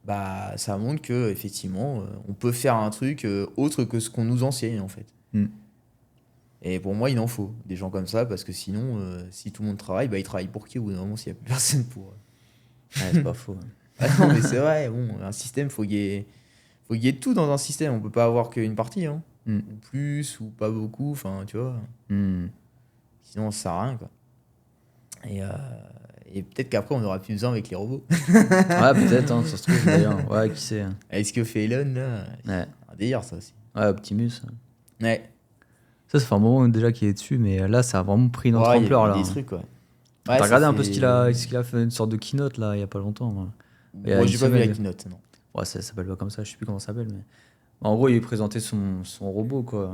bah, ça montre que effectivement, on peut faire un truc autre que ce qu'on nous enseigne, en fait. Mm. Et pour moi, il en faut des gens comme ça, parce que sinon, si tout le monde travaille, bah, il travaille pour qui au bout d'un moment s'il n'y a plus personne pour. Ouais, c'est pas faux. Ah non, mais c'est vrai, bon, un système, faut qu'il y ait tout dans un système. On peut pas avoir qu'une partie, hein. Mm. Ou plus, ou pas beaucoup, enfin, tu vois. Mm. Sinon, ça sert à rien, quoi. Et, euh, et peut-être qu'après, on aura plus besoin avec les robots. Ouais, peut-être, hein, ça se trouve d'ailleurs. Ouais, qui sait. Avec ce que fait Elon, là, c'est Ouais, un délire, ça aussi. ouais, Optimus. Ouais, Ça fait un moment déjà qu'il est dessus, mais là, ça a vraiment pris une autre ouais, il y ampleur a eu là. des trucs, ouais. T'as Ouais, ça regardé un peu ce fait. qu'il a fait, une sorte de keynote là, il y a pas longtemps. Là. Il y a Moi, une j'ai pas vu la semaine. keynote, non. Ouais, ça s'appelle pas comme ça, je sais plus comment ça s'appelle. Mais... En gros, il présentait son robot, quoi.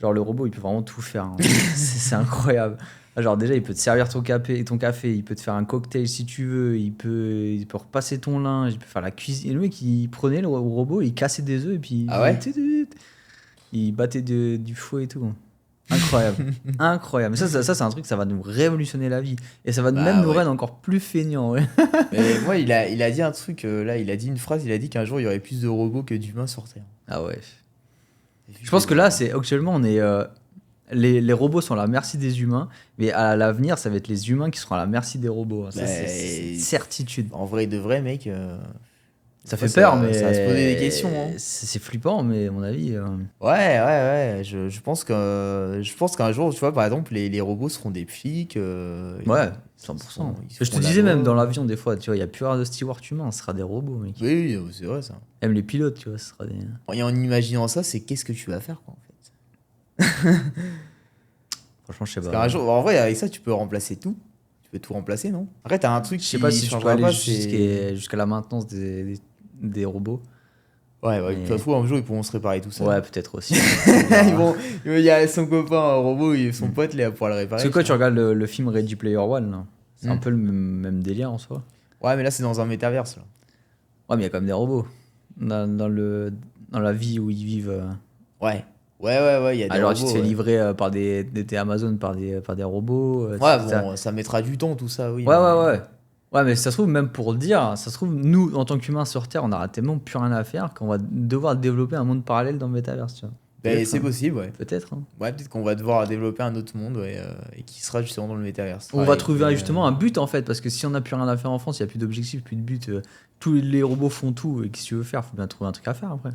Genre, le robot, il peut vraiment tout faire, hein. C'est incroyable. Genre, déjà, il peut te servir ton café, il peut te faire un cocktail si tu veux, il peut repasser ton linge, il peut faire la cuisine. Et le mec, il prenait le robot, il cassait des œufs et puis Ah ouais? il battait du fouet et tout. Incroyable. Incroyable. Mais ça, c'est un truc, ça va nous révolutionner la vie. Et ça va même Bah nous ouais. rendre encore plus feignants. Ouais. Mais moi, il a dit un truc, là, il a dit une phrase, il a dit qu'un jour, il y aurait plus de robots que d'humains sur Terre. Ah ouais. Je pense que là, actuellement, on est. Les robots sont à la merci des humains, mais à l'avenir, ça va être les humains qui seront à la merci des robots, hein. Ça, c'est une certitude. En vrai, de vrai, mec. Ça fait peur, mais. Ça va se poser des questions, hein. C'est flippant, mais à mon avis. Ouais. Je pense qu'un jour, tu vois, par exemple, les robots seront des flics. Ouais, ils 100%. feront Je te la disais loi. même dans l'avion, des fois, tu vois, il n'y a plus rien de steward humain, ce sera des robots, mec. Oui, c'est vrai ça. Même les pilotes, tu vois, ce sera des. Et en imaginant ça, c'est qu'est-ce que tu vas faire, quoi, en fait. Franchement, je sais Parce pas. qu'un jour, en vrai, avec ça, tu peux remplacer tout. Tu peux tout remplacer, non? Après, t'as un truc Je sais pas si je peux changera aller pas, c'est. jusqu'à la maintenance des robots. Ouais, Mais- de toute façon, un jour, ils pourront se réparer tout seuls. Ouais, peut-être aussi. Il y a son copain, un robot, et son pote, là, pour le réparer. Parce que quand tu regardes le film Ready Player One, là, c'est un Mm. peu le même délire en soi. Ouais, mais là, c'est dans un métaverse, là. Ouais, mais il y a quand même des robots. Dans la vie où ils vivent. Ouais, il y a des Alors, robots. tu te fais ouais. livrer par des Amazon par des robots. Ouais, bon, ça mettra du temps, tout ça, oui. Ouais. Ouais, mais ça se trouve, même pour le dire, ça se trouve, nous, en tant qu'humains sur Terre, on aura tellement plus rien à faire qu'on va devoir développer un monde parallèle dans le métaverse, tu vois. Ben, Peut-être, c'est hein. possible, ouais. Peut-être, hein. Ouais, peut-être qu'on va devoir développer un autre monde, ouais, et qui sera justement dans le métaverse. On va trouver justement un but en fait, parce que si on n'a plus rien à faire en France, il n'y a plus d'objectif, plus de but. Tous les robots font tout, et qu'est-ce que tu veux faire? Faut bien trouver un truc à faire après.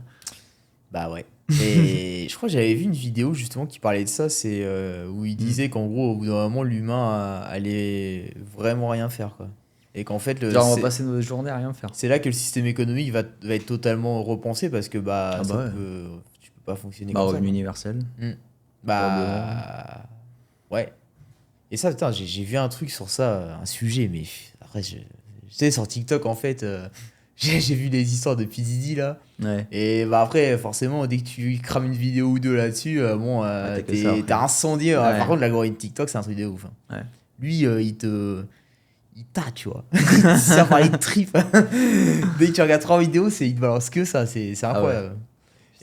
Bah ouais. Et je crois que j'avais vu une vidéo justement qui parlait de ça, c'est où il disait qu'en gros, au bout d'un moment, l'humain allait vraiment rien faire, quoi. Et qu'en fait, Genre, on va passer nos journées à rien faire. c'est là que le système économique va être totalement repensé parce que bah, Ah bah ouais. tu peux pas fonctionner Bah, comme ça, revenu quoi. universel. Bah ouais. Et ça, putain, j'ai vu un truc sur ça, un sujet, mais après, tu sais, sur TikTok, en fait, j'ai vu des histoires de P. Diddy, là. Ouais. Et bah après, forcément, dès que tu crames une vidéo ou deux là-dessus, bon, t'as que ça, après. t'es incendié. Ouais. Par contre, l'algorithme TikTok, c'est un truc de ouf, hein. Ouais. Lui, il t'a, tu vois. Il te sert par les tripes. Dès que tu regardes 3 vidéos, il te balance que ça, c'est incroyable.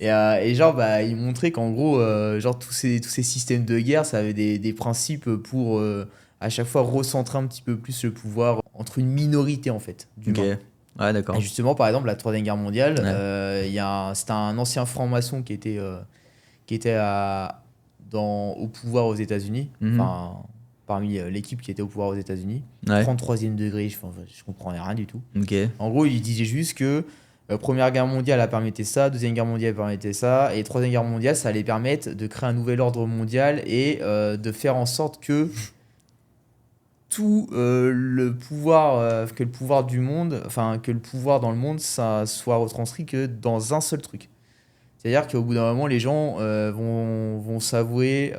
Et genre, bah, il montrait qu'en gros, genre, tous ces systèmes de guerre, ça avait des principes pour à chaque fois recentrer un petit peu plus le pouvoir entre une minorité, en fait, Ok. d'humains. Ouais, d'accord. Et justement, par exemple, la Troisième Guerre mondiale, Ouais. c'était un ancien franc-maçon qui était au pouvoir aux États-Unis, Mhm. enfin, parmi l'équipe qui était au pouvoir aux États-Unis. Ouais. 33e degré, je comprenais rien du tout. Ok. En gros, il disait juste que Première Guerre mondiale a permis ça, Deuxième Guerre mondiale a permis ça, et Troisième Guerre mondiale, ça allait permettre de créer un nouvel ordre mondial et de faire en sorte que tout le pouvoir, que le pouvoir du monde, enfin que le pouvoir dans le monde, ça soit retranscrit que dans un seul truc. C'est-à-dire qu'au bout d'un moment, les gens vont s'avouer,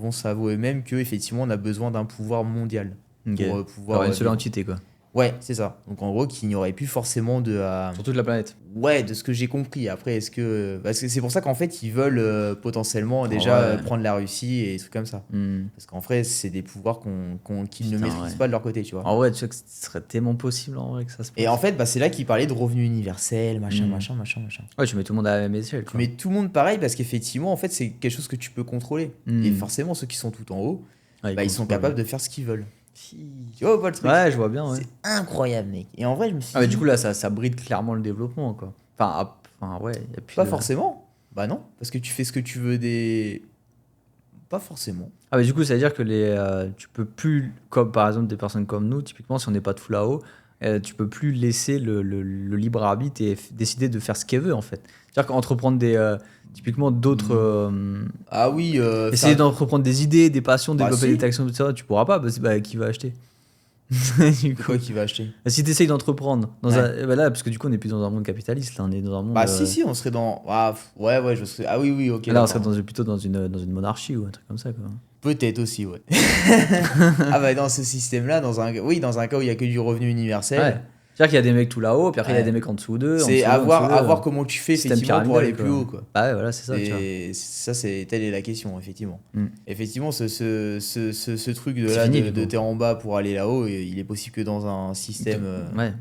vont s'avouer même que effectivement, on a besoin d'un pouvoir mondial Ok. pour pouvoir. Alors, une seule entité, quoi. Ouais, c'est ça. Donc en gros, qu'il n'y aurait plus forcément Sur toute la planète. Ouais, de ce que j'ai compris. Après, est-ce que. Parce que c'est pour ça qu'en fait, ils veulent potentiellement déjà Ouais. prendre la Russie et des trucs comme ça. Hmm. Parce qu'en vrai, c'est des pouvoirs qu'ils ne Putain, maîtrisent ouais. pas de leur côté, tu vois. En vrai, tu sais que ce serait tellement possible en vrai que ça se passe. Et en fait, bah, c'est là qu'ils parlaient de revenu universel, machin, Mm. machin, machin, machin. Ouais, tu mets tout le monde à la même échelle. Tu Quoi. mets tout le monde pareil parce qu'effectivement, en fait, c'est quelque chose que tu peux contrôler. Mm. Et forcément, ceux qui sont tout en haut, Ouais, bah, ils sont contrôlent. capables de faire ce qu'ils veulent. Tu vois ou pas le truc? Ouais, je vois bien. Ouais. C'est incroyable, mec. Et en vrai, je me suis Ah, mais dit, du coup, là, ça bride clairement le développement. Quoi. Ouais. Y a plus pas de- forcément. Bah non, parce que tu fais ce que tu veux des. Pas forcément. Ah, mais du coup, ça veut dire que tu peux plus, comme par exemple des personnes comme nous, typiquement, si on n'est pas de fou là-haut, tu peux plus laisser le libre arbitre et décider de faire ce qu'elle veut, en fait. C'est-à-dire qu'entreprendre typiquement d'autres. Ah oui, Essayer d'entreprendre des idées, des passions, Bah, développer si. des actions, tout ça, tu pourras pas, parce que qui va acheter du C'est coup. quoi qui va acheter? Si tu essayes d'entreprendre, Ouais. bah là, parce que du coup, on n'est plus dans un monde capitaliste, là, on est dans un monde. Bah si, on serait dans. Ah, ouais, je serais. Ah oui, ok. Là, on serait d'accord. plutôt dans une monarchie ou un truc comme ça. Quoi. Peut-être aussi, ouais. Ah bah dans ce système-là, dans un cas où il y a que du revenu universel, Ouais. C'est-à-dire qu'il y a des mecs tout là-haut, puis après, il y a Ouais. des mecs en dessous d'eux. c'est en dessous d'eux, à voir comment tu fais système effectivement pour aller pyramidal, plus quoi. haut, quoi. Bah ouais, voilà, c'est ça, tu vois. Telle est la question, effectivement. Mm. Effectivement, ce truc de C'est là, fini, du de coup. t'es en bas pour aller là-haut, il est possible que dans un système Ouais,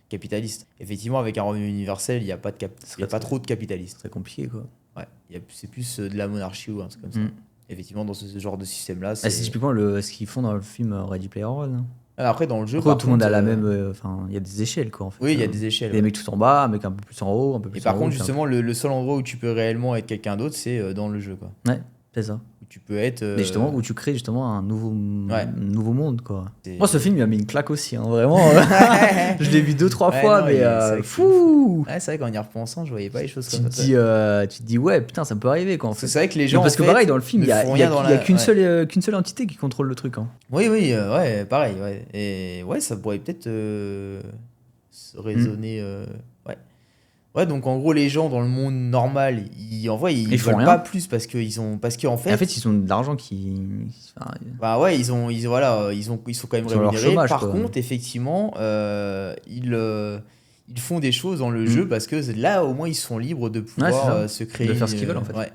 capitaliste. Effectivement, avec un revenu universel, il n'y a pas, serait pas très- trop de capitalistes. c'est compliqué, quoi. Ouais, c'est plus de la monarchie ou un truc comme ça. Mm. Effectivement, dans ce genre de système-là, Ah, c'est typiquement ce qu'ils font dans le film Ready Player One. Hein. Après, dans le jeu, Après, par tout le monde a contre, la même. Enfin, il y a des échelles, quoi, en fait. oui, il y a des échelles. Des Ouais. mecs tout en bas, un mec un peu plus en haut, un peu plus Et en par haut. contre, puis un justement, le seul endroit où tu peux réellement être quelqu'un d'autre, c'est dans le jeu, quoi. peu- Ouais, c'est ça. Où tu peux être. Mais justement, où tu crées justement un Ouais. nouveau monde, quoi. C'est- Moi, ce film, il a mis une claque aussi, hein, vraiment. Je l'ai vu 2-3 Ouais, fois, non, mais c'est vrai que fou! Ouais, c'est vrai qu'en y repensant, je voyais pas les choses Tu comme te ça. dis, ouais, putain, ça peut arriver, quoi, en Parce que fait. c'est vrai que les Mais gens. parce en que fait, pareil, dans le film, ne il y a, font il y a- rien dans il y a la- qu'une ouais. seule entité qui contrôle le truc. Hein. Oui, ouais, pareil, ouais. Et ouais, ça pourrait peut-être se raisonner. Ouais. Ouais, donc en gros, les gens dans le monde normal, en vrai, ils Ils font veulent rien. pas plus parce qu'en Et fait, en fait, ils ont de l'argent qui. Enfin, bah ouais, voilà, ils sont quand même Ils ont leur rémunérés. chômage, Par quoi. contre, effectivement, ils font des choses dans le Mm. jeu parce que là, au moins, ils sont libres de pouvoir c'est ça. se créer. De faire ce qu'ils veulent, en fait. Ouais.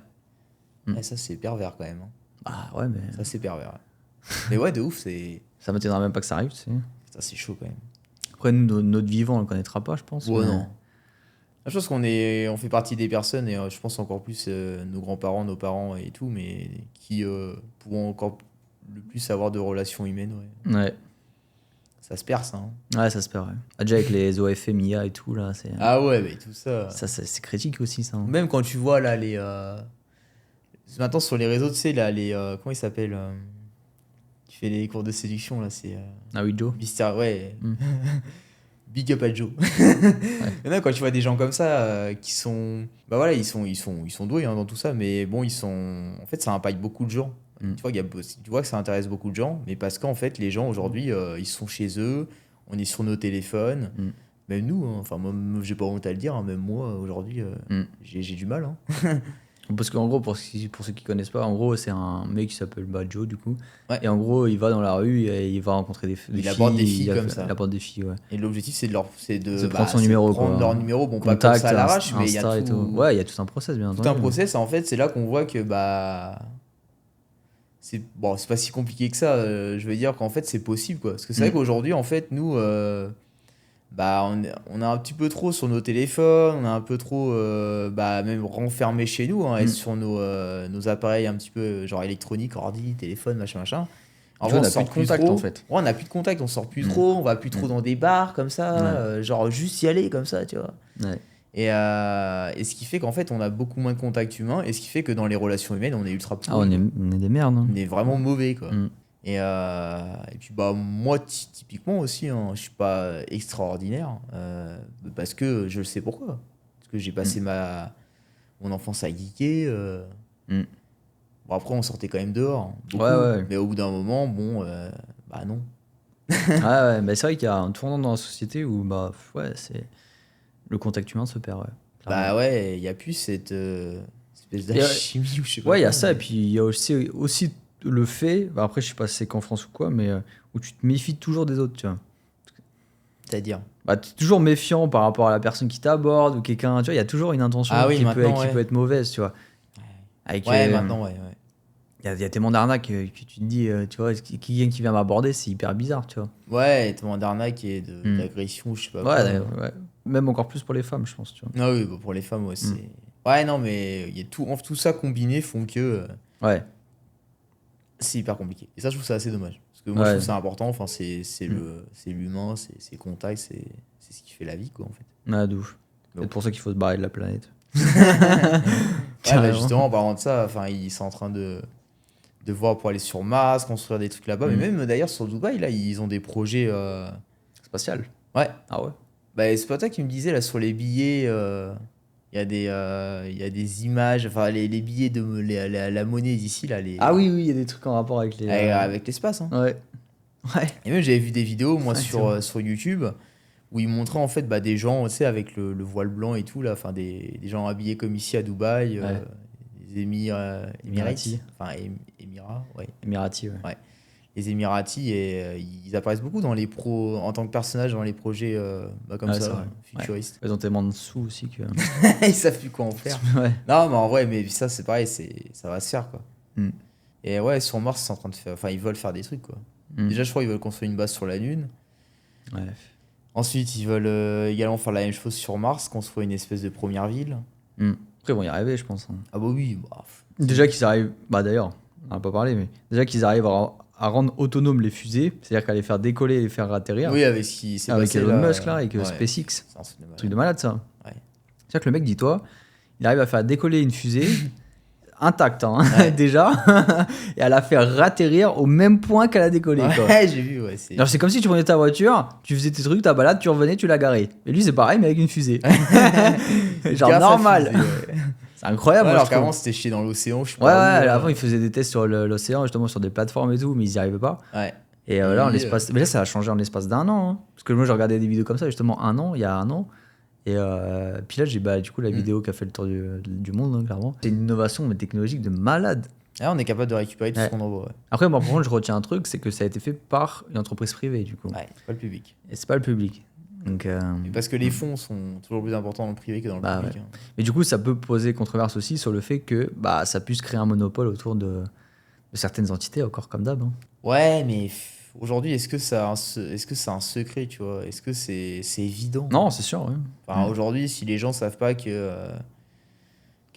Mm. Ouais, ça, c'est pervers quand même. Hein. bah ouais, mais Ça, c'est pervers. Ouais. Mais ouais, de ouf, ça m'étonnerait même pas que ça arrive, tu sais. ça, c'est chaud quand même. Après, nous, notre vivant, on le connaîtra pas, je pense. Ouais, mais- non. Je pense on fait partie des personnes, et je pense encore plus nos grands-parents, nos parents et tout, mais qui pourront encore le plus avoir de relations humaines. Ouais. Ouais. Ça se perce, hein. Ouais, ça se perd, ouais. Ah, déjà avec les OFM, IA et tout, là, c'est. Ah ouais, mais tout ça. C'est critique aussi, ça. Hein. Même quand tu vois là les. Maintenant sur les réseaux, tu sais, là, les. Comment ils s'appellent qui fait les cours de séduction, là, c'est. Ah oui, Joe. Mystère, ouais. Mm. Big up à Joe. Il y en a, quand tu vois des gens comme ça qui sont. Bah voilà, ils sont doués hein, dans tout ça, mais bon, ils sont. En fait, ça impacte beaucoup de gens. Mm. Tu vois que ça intéresse beaucoup de gens, mais parce qu'en fait, les gens aujourd'hui, ils sont chez eux, on est sur nos téléphones. Mm. Même nous, hein, enfin, moi, j'ai pas honte à le dire, hein, même moi, aujourd'hui, j'ai du mal. Hein. Parce qu'en gros, pour ceux qui connaissent pas, en gros, c'est un mec qui s'appelle Joe, du coup. Ouais. Et en gros, il va dans la rue et il va rencontrer des Il filles. aborde des filles comme ça. Il aborde des filles, ouais. Et l'objectif, c'est de prendre son numéro, prendre quoi. leur numéro, bon, pas comme Contact, ça à l'arrache, mais il y a Insta et tout, Ouais, il y a tout un process, bien tout entendu. un process. En fait, c'est là qu'on voit que bah c'est pas si compliqué que ça. Je veux dire qu'en fait, c'est possible, quoi. Parce que c'est vrai qu'aujourd'hui, en fait, nous, bah, on est un petit peu trop sur nos téléphones, on est un peu trop même renfermé chez nous, hein, et sur nos appareils un petit peu genre électroniques, ordi, téléphone, machin. En Tu vois, vrai, on a sort plus de contact, trop. en fait. Ouais, on n'a plus de contact, on sort plus trop, on va plus trop dans des bars comme ça, Ouais. genre juste y aller comme ça, tu vois. Ouais. Et ce qui fait qu'en fait, on a beaucoup moins de contact humain, et ce qui fait que dans les relations humaines, on est ultra Ah, pourri, on est des merdes. Hein. on est vraiment mauvais, quoi. Mm. Et puis bah moi typiquement aussi hein, je suis pas extraordinaire parce que je le sais pourquoi, parce que j'ai passé mon enfance à geeker. Bon, après on sortait quand même dehors beaucoup, Ouais. mais au bout d'un moment bon bah non. Ah ouais, mais c'est vrai qu'il y a un tournant dans la société où bah ouais, c'est le contact humain se perd. Ouais, clairement. Bah ouais, il y a plus cette espèce Et, d'alchimie ou je sais pas Ouais, il y a quoi, ça, mais- et puis il y a aussi le fait, bah après je sais pas si c'est qu'en France ou quoi, mais où tu te méfies toujours des autres, tu vois. C'est-à-dire. Bah, t'es toujours méfiant par rapport à la personne qui t'aborde ou quelqu'un. Tu vois, il y a toujours une intention qui peut être mauvaise, tu vois. Avec, Maintenant, ouais. Il y a tellement d'arnaques que tu te dis, tu vois, qui vient m'aborder, c'est hyper bizarre, tu vois. Ouais, tellement d'arnaques et d'agression, je sais pas quoi. Ouais. Même encore plus pour les femmes, je pense, tu vois. Ah oui, bah pour les femmes, ouais, c'est. Ouais, non, mais il y a tout ça combiné font que Ouais. c'est hyper compliqué. Et ça, je trouve ça assez dommage. Parce que moi, je trouve ça important. Enfin, c'est l'humain, c'est les contacts, c'est ce qui fait la vie, quoi, en fait. Ouais, d'ouf. C'est pour ça qu'il faut se barrer de la planète. Ouais, bah justement, en parlant de ça, enfin, ils sont en train de voir pour aller sur Mars, construire des trucs là-bas. Mais même d'ailleurs, sur Dubaï, là, ils ont des projets. Spatial. Ouais. Ah ouais. Bah, c'est pas toi qui me disais, là, sur les billets, il y a des images, enfin, les billets de la monnaie d'ici, là. Ah oui, il y a des trucs en rapport avec les. Avec l'espace, hein. Ouais. Et même, j'avais vu des vidéos, moi, sur YouTube, où ils montraient, en fait, bah, des gens, tu sais, avec le voile blanc et tout, là, enfin, des gens habillés comme ici à Dubaï, les Émiratis. Enfin, Émirats, ouais. Émiratis, ouais. Les Émiratis, et ils apparaissent beaucoup dans les en tant que personnages dans les projets comme ça, futuristes. Ils ont tellement de sous aussi que. Ils savent plus quoi en faire. Ouais. Non, mais en vrai, mais ça, c'est pareil, ça va se faire, quoi. Et ouais, sur Mars, c'est en train de faire. Enfin, ils veulent faire des trucs, quoi. Déjà, je crois qu'ils veulent construire une base sur la Lune. Ouais. Ensuite, ils veulent également faire la même chose sur Mars, construire une espèce de première ville. Après, ils vont y arriver, je pense. Ah bah oui. Déjà qu'ils arrivent. Bah d'ailleurs, on n'a pas parlé, mais déjà qu'ils arrivent à rendre autonomes les fusées, c'est-à-dire qu'à les faire décoller et les faire atterrir. Oui, avec ce qui s'est passé Elon là, Musk, là, avec SpaceX. C'est un truc de malade, ça. Ouais. C'est-à-dire que le mec, dis-toi, il arrive à faire décoller une fusée intacte, hein, déjà, et à la faire ratterrir au même point qu'elle a décollé. Ouais, j'ai vu, ouais. Alors, c'est comme si tu prenais ta voiture, tu faisais tes trucs, ta balade, tu revenais, tu la garais. Et lui, c'est pareil, mais avec une fusée. Genre normal. C'est incroyable. Ouais, alors qu'avant, c'était chier dans l'océan, je sais pas. Ouais, avant, ils faisaient des tests sur l'océan, justement, sur des plateformes et tout, mais ils n'y arrivaient pas. Ouais. Et là, mais là, ça a changé en l'espace d'1 an. Hein. Parce que moi, j'ai regardé des vidéos comme ça, justement, il y a 1 an. Et puis là, j'ai du coup la vidéo qui a fait le tour du monde, hein, clairement. C'est une innovation mais technologique de malade. Ah, on est capable de récupérer tout ce qu'on envoie. Ouais. Après, moi, par contre, je retiens un truc, c'est que ça a été fait par une entreprise privée, du coup. Ouais, c'est pas le public. Et c'est pas le public. Donc, parce que les fonds sont toujours plus importants dans le privé que dans le public. Ouais. Hein. Mais du coup, ça peut poser controverse aussi sur le fait que ça puisse créer un monopole autour de certaines entités, encore comme d'hab. Hein. Ouais, mais aujourd'hui, est-ce que c'est un secret, tu vois? Est-ce que c'est évident? Non, c'est sûr. Ouais. Enfin, aujourd'hui, si les gens savent pas que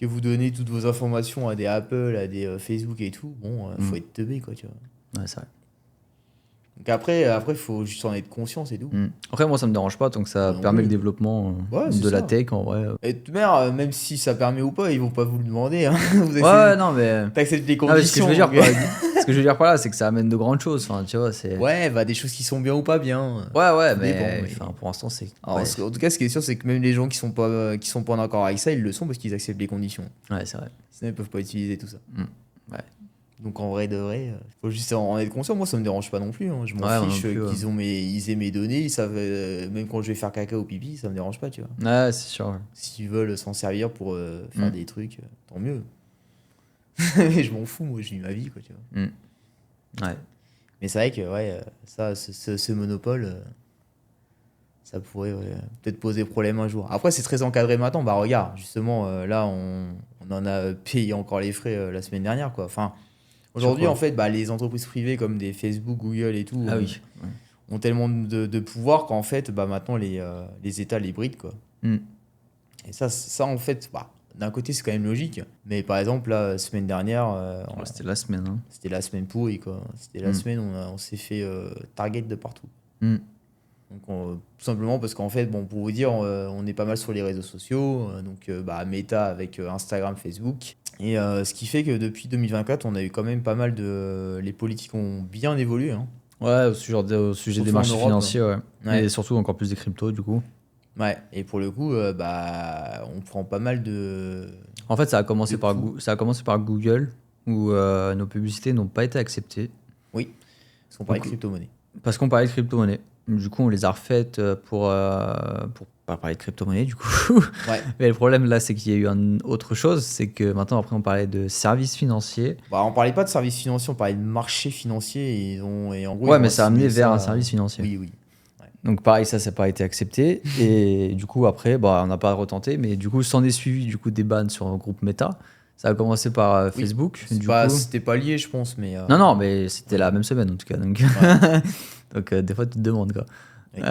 vous donnez toutes vos informations à des Apple, à des Facebook et tout, bon, faut être teubé, quoi, tu vois. Ouais, c'est vrai. Donc après, il faut juste en être conscient, c'est tout. Après, moi, ça me dérange pas tant que ça permet le développement de la tech, en vrai. Et de toute manière, même si ça permet ou pas, ils vont pas vous le demander. Hein. Non, mais... T'acceptes les conditions. Ce que je veux dire par là, c'est que ça amène de grandes choses. Enfin, tu vois, c'est... Ouais, des choses qui sont bien ou pas bien. Ouais, mais pour l'instant, c'est... En tout cas, ce qui est sûr, c'est que même les gens qui sont pas en accord avec ça, ils le sont parce qu'ils acceptent les conditions. Ouais, c'est vrai. Sinon, ils peuvent pas utiliser tout ça. Ouais. Donc en vrai de vrai, faut juste en être conscient. Moi, ça me dérange pas non plus. Hein. Je m'en fiche qu'ils aient mes données. Ils savent, même quand je vais faire caca ou pipi, ça me dérange pas, tu vois. Ouais, c'est sûr. Ouais. S'ils veulent s'en servir pour faire des trucs, tant mieux. Mais je m'en fous, moi, je vis ma vie, quoi, tu vois. Ouais. Mais c'est vrai que, ça, ce monopole, ça pourrait peut-être poser problème un jour. Après, c'est très encadré maintenant. Bah, regarde, justement, là, on en a payé encore les frais la semaine dernière, quoi. Enfin. Aujourd'hui, en fait, les entreprises privées comme des Facebook, Google et tout ont tellement de pouvoir qu'en fait, maintenant, les États les brident, quoi. Et ça, en fait, d'un côté, c'est quand même logique. Mais par exemple, la semaine dernière... c'était la semaine. Hein. C'était la semaine pourrie, quoi. C'était la semaine où on s'est fait target de partout. Donc, tout simplement parce qu'en fait, pour vous dire, on est pas mal sur les réseaux sociaux. Donc, Meta avec Instagram, Facebook... Et ce qui fait que depuis 2024, on a eu quand même pas mal les politiques ont bien évolué. Hein. Ouais, au sujet des marchés financiers, ouais. Et surtout encore plus des cryptos, du coup. Ouais, et pour le coup, on prend pas mal de... En fait, ça a commencé par Google, où nos publicités n'ont pas été acceptées. Oui, parce qu'on parlait de crypto-monnaie. Parce qu'on parlait de crypto-monnaie. Du coup, on les a refaites pour pas parler de crypto-monnaie, du coup. Ouais. Mais le problème, là, c'est qu'il y a eu autre chose. C'est que maintenant, après, on parlait de services financiers. On parlait pas de services financiers, on parlait de marché financier. Et en gros, ouais, mais ça a amené vers un service financier. Oui. Ouais. Donc pareil, ça n'a pas été accepté. Et du coup, après, on n'a pas retenté. Mais du coup, s'en est suivi du coup, des bans sur un groupe Meta. Ça a commencé par Oui. Facebook. C'était pas lié, je pense, mais... Non, mais c'était la même semaine en tout cas. Donc, Ouais. donc des fois, tu te demandes quoi. Oui.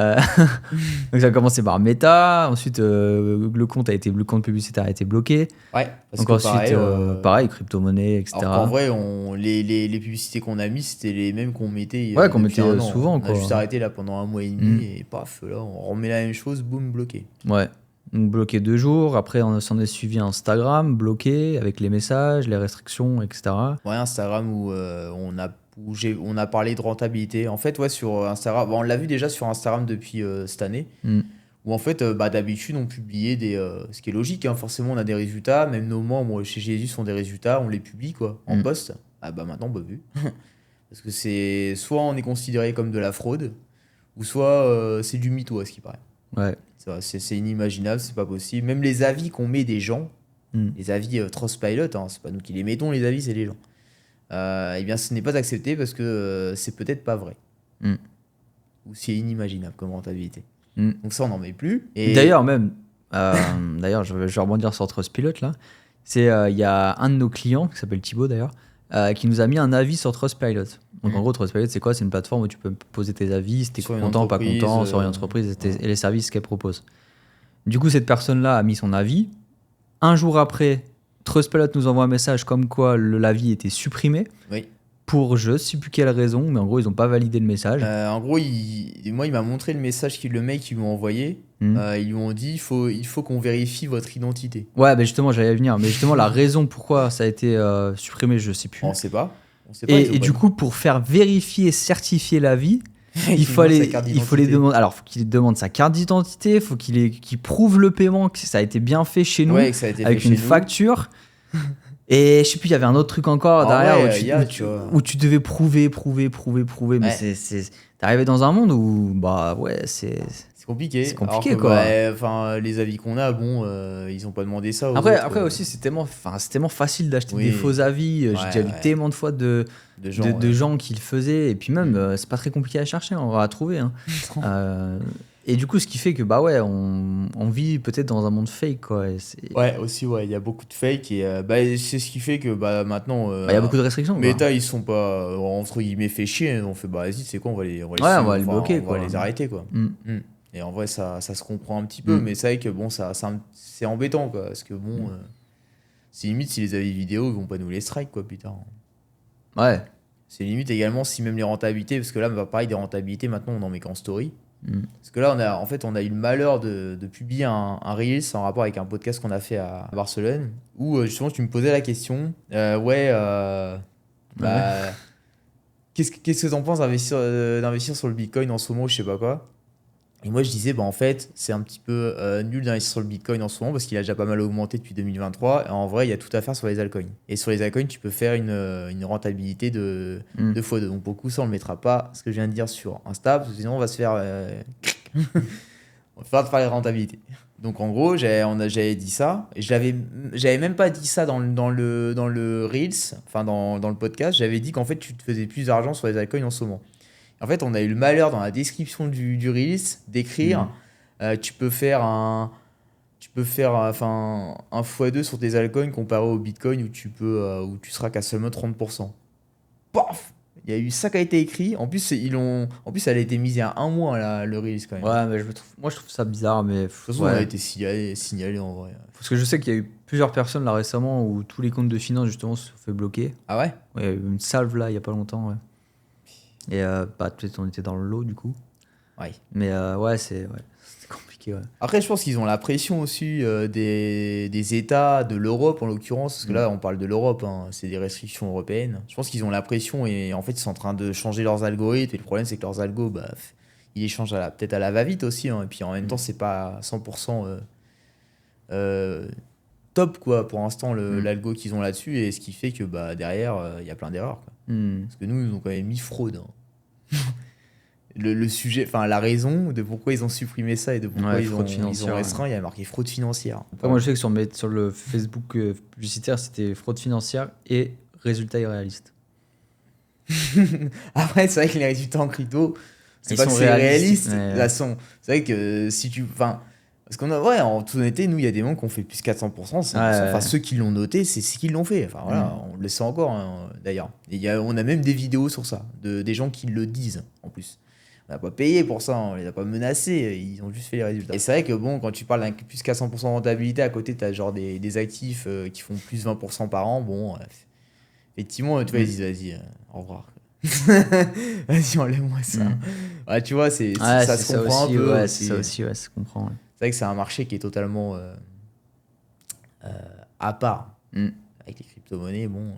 Donc ça a commencé par Meta. Ensuite, le compte publicitaire a été bloqué. Ouais, parce Donc que ensuite, pareil, crypto-monnaie, etc. alors qu'en vrai, les publicités qu'on a mis, c'était les mêmes qu'on mettait Ouais, qu'on depuis mettait un an. souvent, On quoi. a juste arrêté là pendant un mois et demi et paf, là, on remet la même chose, boum, bloqué. Ouais. Donc bloqué 2 jours. Après, on s'en est suivi Instagram, bloqué avec les messages, les restrictions, etc. Ouais, Instagram où on a parlé de rentabilité. En fait, ouais, sur Instagram, on l'a vu déjà sur Instagram depuis cette année, où en fait, d'habitude, on publiait ce qui est logique, hein, forcément, on a des résultats, même nos membres chez Jésus sont des résultats, on les publie quoi, en post. Ah bah maintenant, vu. Parce que c'est soit on est considéré comme de la fraude, ou soit c'est du mytho, à ce qui paraît. Ouais. C'est inimaginable, c'est pas possible. Même les avis qu'on met des gens, les avis Trustpilot, hein, c'est pas nous qui les mettons, les avis, c'est les gens. Eh bien, ce n'est pas accepté parce que c'est peut-être pas vrai. Ou c'est inimaginable comme rentabilité. Donc ça, on n'en met plus. Et... D'ailleurs, je vais rebondir sur Trustpilot là. Il y a un de nos clients qui s'appelle Thibaut d'ailleurs, qui nous a mis un avis sur Trustpilot. Donc en gros, Trustpilot, c'est quoi? C'est une plateforme où tu peux poser tes avis, si t'es content, pas content, sur une entreprise et les services qu'elle propose. Du coup, cette personne-là a mis son avis. Un jour après, Trustpilot nous envoie un message comme quoi l'avis était supprimé. Oui. Pour je sais plus quelle raison, mais en gros, ils n'ont pas validé le message. En gros, il m'a montré le message le mec qui lui a envoyé. Ils lui ont dit il faut qu'on vérifie votre identité. Ouais, mais justement, j'allais venir. Mais justement, la raison pourquoi ça a été supprimé, je sais plus. On sait pas. Et du coup, pour faire vérifier et certifier l'avis, il faut les demander. Alors, faut qu'il demande sa carte d'identité, il faut qu'il prouve le paiement, que ça a été bien fait chez nous, ouais, que ça a été avec fait une chez facture. Et je sais plus, il y avait un autre truc encore derrière où tu devais prouver. Mais t'arrivais dans un monde où, c'est compliqué. C'est compliqué, quoi. Les avis qu'on a, ils ont pas demandé ça. Après aussi, c'est tellement facile d'acheter des faux avis. J'ai déjà vu tellement de fois de gens qui le faisaient. Et puis même, c'est pas très compliqué à chercher, on va la trouver. Hein. Et du coup, ce qui fait que on vit peut-être dans un monde fake, quoi. Ouais, aussi, ouais, il y a beaucoup de fake et c'est ce qui fait que maintenant. Il y a beaucoup de restrictions. Meta, ils sont pas entre guillemets fait chier. On fait vas-y, c'est quoi, on va les bloquer, on va les arrêter, quoi. Et en vrai, ça se comprend un petit peu, mais c'est vrai que c'est embêtant, quoi. Parce que c'est limite si les avis vidéo ils vont pas nous les strike, quoi, plus tard. Ouais. C'est limite également si même les rentabilités, parce que là, pareil, des rentabilités, maintenant on en met qu'en story. Parce que là, on a eu le malheur de publier un Reels en rapport avec un podcast qu'on a fait à Barcelone, où justement tu me posais la question, qu'est-ce que t'en penses d'investir sur le Bitcoin en ce moment, je sais pas quoi. Et moi je disais, en fait, c'est un petit peu nul d'investir sur le Bitcoin en ce moment parce qu'il a déjà pas mal augmenté depuis 2023. Et en vrai, il y a tout à faire sur les altcoins. Et sur les altcoins, tu peux faire une rentabilité de x2. Donc pour le coup, ça, on le mettra pas, ce que je viens de dire, sur Insta, parce que sinon, on va se faire... on va faire les rentabilités. Donc en gros, j'avais dit ça. Et j'avais même pas dit ça dans le Reels, enfin dans le podcast. J'avais dit qu'en fait, tu te faisais plus d'argent sur les altcoins en ce moment. En fait, on a eu le malheur dans la description du Reels d'écrire tu peux faire un x2 sur tes altcoins comparé au Bitcoin où tu seras qu'à seulement 30%. Paf! Il y a eu ça qui a été écrit. En plus, elle a été mise il y a un mois, là, le Reels, quand même. Ouais, mais moi, je trouve ça bizarre. Mais de toute façon, on a été signalé en vrai. Parce que je sais qu'il y a eu plusieurs personnes là récemment où tous les comptes de finance, justement, se sont fait bloquer. Ah ouais? Ouais, il y a eu une salve là, il y a pas longtemps, ouais. Et peut-être on était dans le lot du coup. Ouais. Mais c'est compliqué. Ouais. Après, je pense qu'ils ont la pression aussi des États, de l'Europe en l'occurrence, parce que là, on parle de l'Europe, hein, c'est des restrictions européennes. Je pense qu'ils ont la pression et en fait, ils sont en train de changer leurs algorithmes. Et le problème, c'est que leurs algos, ils les changent peut-être à la va-vite aussi. Hein, et puis en même temps, c'est pas 100% top, quoi, pour l'instant, l'algo qu'ils ont là-dessus. Et ce qui fait que derrière, il y a plein d'erreurs, quoi. Parce que nous, ils ont quand même mis fraude. Hein. le sujet, enfin la raison de pourquoi ils ont supprimé ça et de pourquoi ils ont restreint, il y a marqué fraude financière. Moi, je sais que sur le Facebook publicitaire, c'était fraude financière et résultats irréalistes. Après, c'est vrai que les résultats en crypto, C'est Ils pas que sont c'est réalistes, réaliste. mais- Là, c'est vrai que si tu. Enfin, parce qu'on a. Ouais, en toute honnêteté, nous, il y a des membres qui ont fait plus 400%, 5%. Ouais. Enfin, ceux qui l'ont noté, c'est ce qu'ils l'ont fait. Enfin, voilà, Mm. on le sait encore, hein, d'ailleurs. Et on a même des vidéos sur ça, des gens qui le disent, en plus. On n'a pas payé pour ça, on les a pas menacés, ils ont juste fait les résultats. Et c'est vrai que bon, quand tu parles d'un plus 400% de rentabilité, à côté, tu as genre des actifs qui font plus 20% par an, bon, effectivement, tu vois, ils disent, vas-y, au revoir. Vas-y, enlève-moi ça. Mm. Ouais, tu vois, Ouais, ça c'est se ça comprend aussi, un peu ouais, aussi. c'est ça aussi, ouais, ça se comprend. Ouais. C'est vrai que c'est un marché qui est totalement à part. Mm. Avec les crypto-monnaies, bon,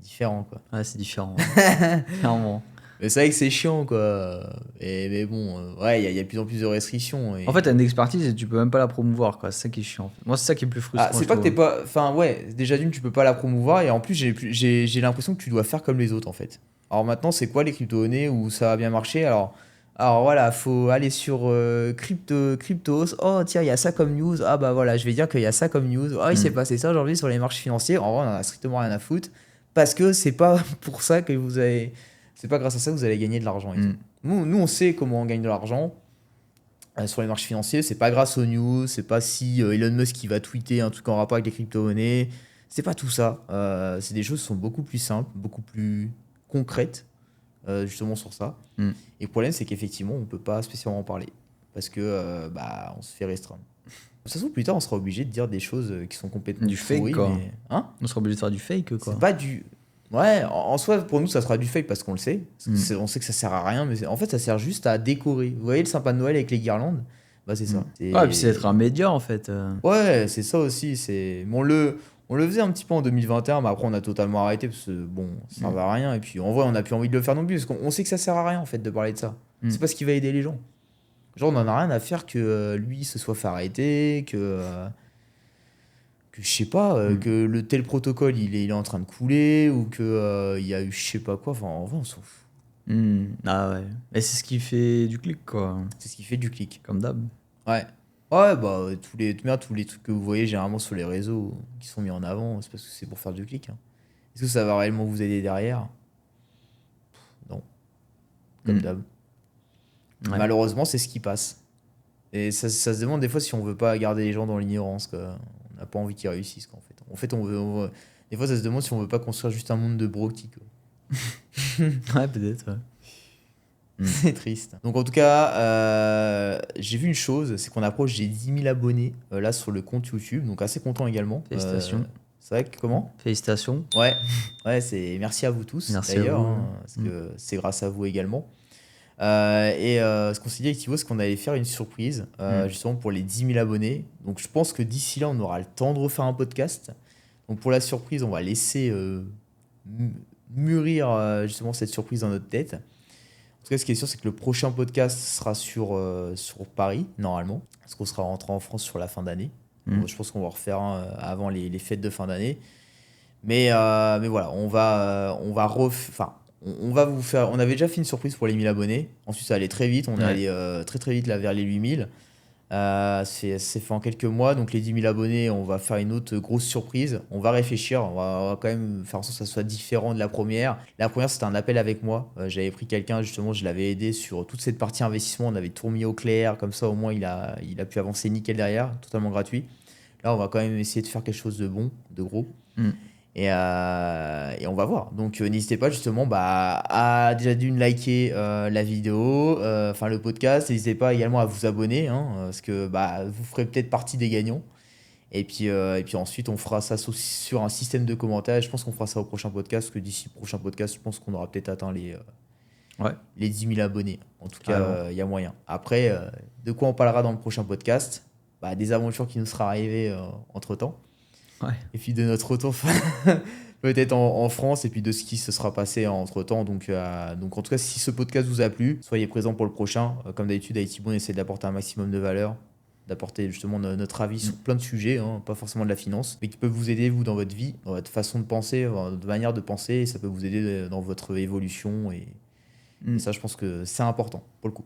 différent, quoi. Ouais, c'est différent. Ouais. Clairement. Mais c'est vrai que c'est chiant, quoi. Mais bon, ouais, il y a de plus en plus de restrictions. En fait, t'as une expertise et tu peux même pas la promouvoir, quoi. C'est ça qui est chiant. En fait. Moi, c'est ça qui est le plus Ah, frustrant, c'est je pas que t'es trouve. pas. Enfin, ouais, déjà d'une, tu peux pas la promouvoir. Et en plus, j'ai l'impression que tu dois faire comme les autres, en fait. Alors maintenant, c'est quoi les crypto-monnaies où ça a bien marché? Alors voilà, faut aller sur Cryptos. Oh, tiens, il y a ça comme news. Ah bah voilà, je vais dire qu'il y a ça comme news. Oh, il s'est passé ça aujourd'hui sur les marchés financiers. En vrai, on en a strictement rien à foutre. Parce que c'est pas pour ça que vous avez. C'est pas grâce à ça que vous allez gagner de l'argent et tout. Nous, on sait comment on gagne de l'argent sur les marchés financiers. C'est pas grâce aux news, c'est pas si Elon Musk qui va tweeter un truc en rapport avec les crypto-monnaies. C'est pas tout ça. C'est des choses qui sont beaucoup plus simples, beaucoup plus concrètes, justement sur ça. Mm. Et le problème, c'est qu'effectivement, on peut pas spécialement en parler parce que bah, on se fait restreindre. De toute façon, plus tard, on sera obligé de dire des choses qui sont complètement Du fake, pourries, quoi. mais hein, On sera obligé de faire du fake, quoi. c'est pas du. Ouais, en soi, pour nous, ça sera du fake parce qu'on le sait. Parce que Mm. on sait que ça sert à rien, mais en fait, ça sert juste à décorer. Vous voyez le sapin de Noël avec les guirlandes? Bah, c'est ça. Ouais, et puis c'est d'être un média, en fait. Ouais, c'est ça aussi. On le faisait un petit peu en 2021, mais après, on a totalement arrêté parce que bon, ça servait à rien. Et puis, en vrai, on n'a plus envie de le faire non plus parce qu'on sait que ça sert à rien, en fait, de parler de ça. Mm. C'est pas ce qui va aider les gens. Genre, on en a rien à faire que lui se soit fait arrêter, que je sais pas, que le tel protocole il est en train de couler ou que il y a eu je sais pas quoi. Enfin, en vrai, on s'en fout. Ah ouais. Et c'est ce qui fait du clic, quoi. C'est ce qui fait du clic. Comme d'hab. Ouais. Ouais, bah, tous les trucs que vous voyez généralement sur les réseaux qui sont mis en avant, c'est parce que c'est pour faire du clic, hein. Est-ce que ça va réellement vous aider derrière? Non. Comme Mm. d'hab. Ouais. Malheureusement, c'est ce qui passe. Et ça se demande des fois si on veut pas garder les gens dans l'ignorance, quoi. On n'a pas envie qu'ils réussissent, quoi, en fait. En fait, des fois, ça se demande si on veut pas construire juste un monde de broki, quoi. Ouais, peut-être, ouais. C'est triste. Donc en tout cas, j'ai vu une chose, c'est qu'on approche des 10 000 abonnés là sur le compte YouTube, donc assez content également. Félicitations. C'est vrai que comment? Félicitations. Ouais, merci à vous tous Merci à d'ailleurs, vous. hein, parce que c'est grâce à vous également. Ce qu'on s'est dit avec Thibaut, c'est qu'on allait faire une surprise justement pour les 10 000 abonnés. Donc je pense que d'ici là, on aura le temps de refaire un podcast. Donc pour la surprise, on va laisser mûrir justement cette surprise dans notre tête. En tout cas, ce qui est sûr, c'est que le prochain podcast sera sur Paris, normalement. Parce qu'on sera rentré en France sur la fin d'année. Donc, je pense qu'on va refaire un avant les fêtes de fin d'année. Mais voilà, on va vous faire. On avait déjà fait une surprise pour les 1000 abonnés. Ensuite, ça allait très vite. On est allé très très vite là, vers les 8000. C'est fait en quelques mois. Donc, les 10 000 abonnés, on va faire une autre grosse surprise. On va réfléchir. On va quand même faire en sorte que ça soit différent de la première. La première, c'était un appel avec moi. J'avais pris quelqu'un, justement, je l'avais aidé sur toute cette partie investissement. On avait tout mis au clair. Comme ça, au moins, il a pu avancer nickel derrière, totalement gratuit. Là, on va quand même essayer de faire quelque chose de bon, de gros. Et on va voir. Donc n'hésitez pas justement à déjà d'une liker la vidéo, enfin le podcast. N'hésitez pas également à vous abonner, hein, parce que vous ferez peut-être partie des gagnants. Et puis ensuite on fera ça sur un système de commentaires. Je pense qu'on fera ça au prochain podcast, parce que d'ici le prochain podcast, je pense qu'on aura peut-être atteint les 10 000 abonnés. En tout cas, il y a moyen. Après, de quoi on parlera dans le prochain podcast? Des aventures qui nous sera arrivées entre-temps. Ouais. Et puis de notre retour peut-être en France, et puis de ce qui se sera passé entre temps. Donc en tout cas, si ce podcast vous a plu, soyez présents pour le prochain. Comme d'habitude, avec Thibaut, on essaie d'apporter un maximum de valeur, d'apporter justement notre avis sur plein de sujets, hein, pas forcément de la finance, mais qui peuvent vous aider, vous, dans votre vie, dans votre façon de penser, votre manière de penser, et ça peut vous aider dans votre évolution. Et ça, je pense que c'est important pour le coup.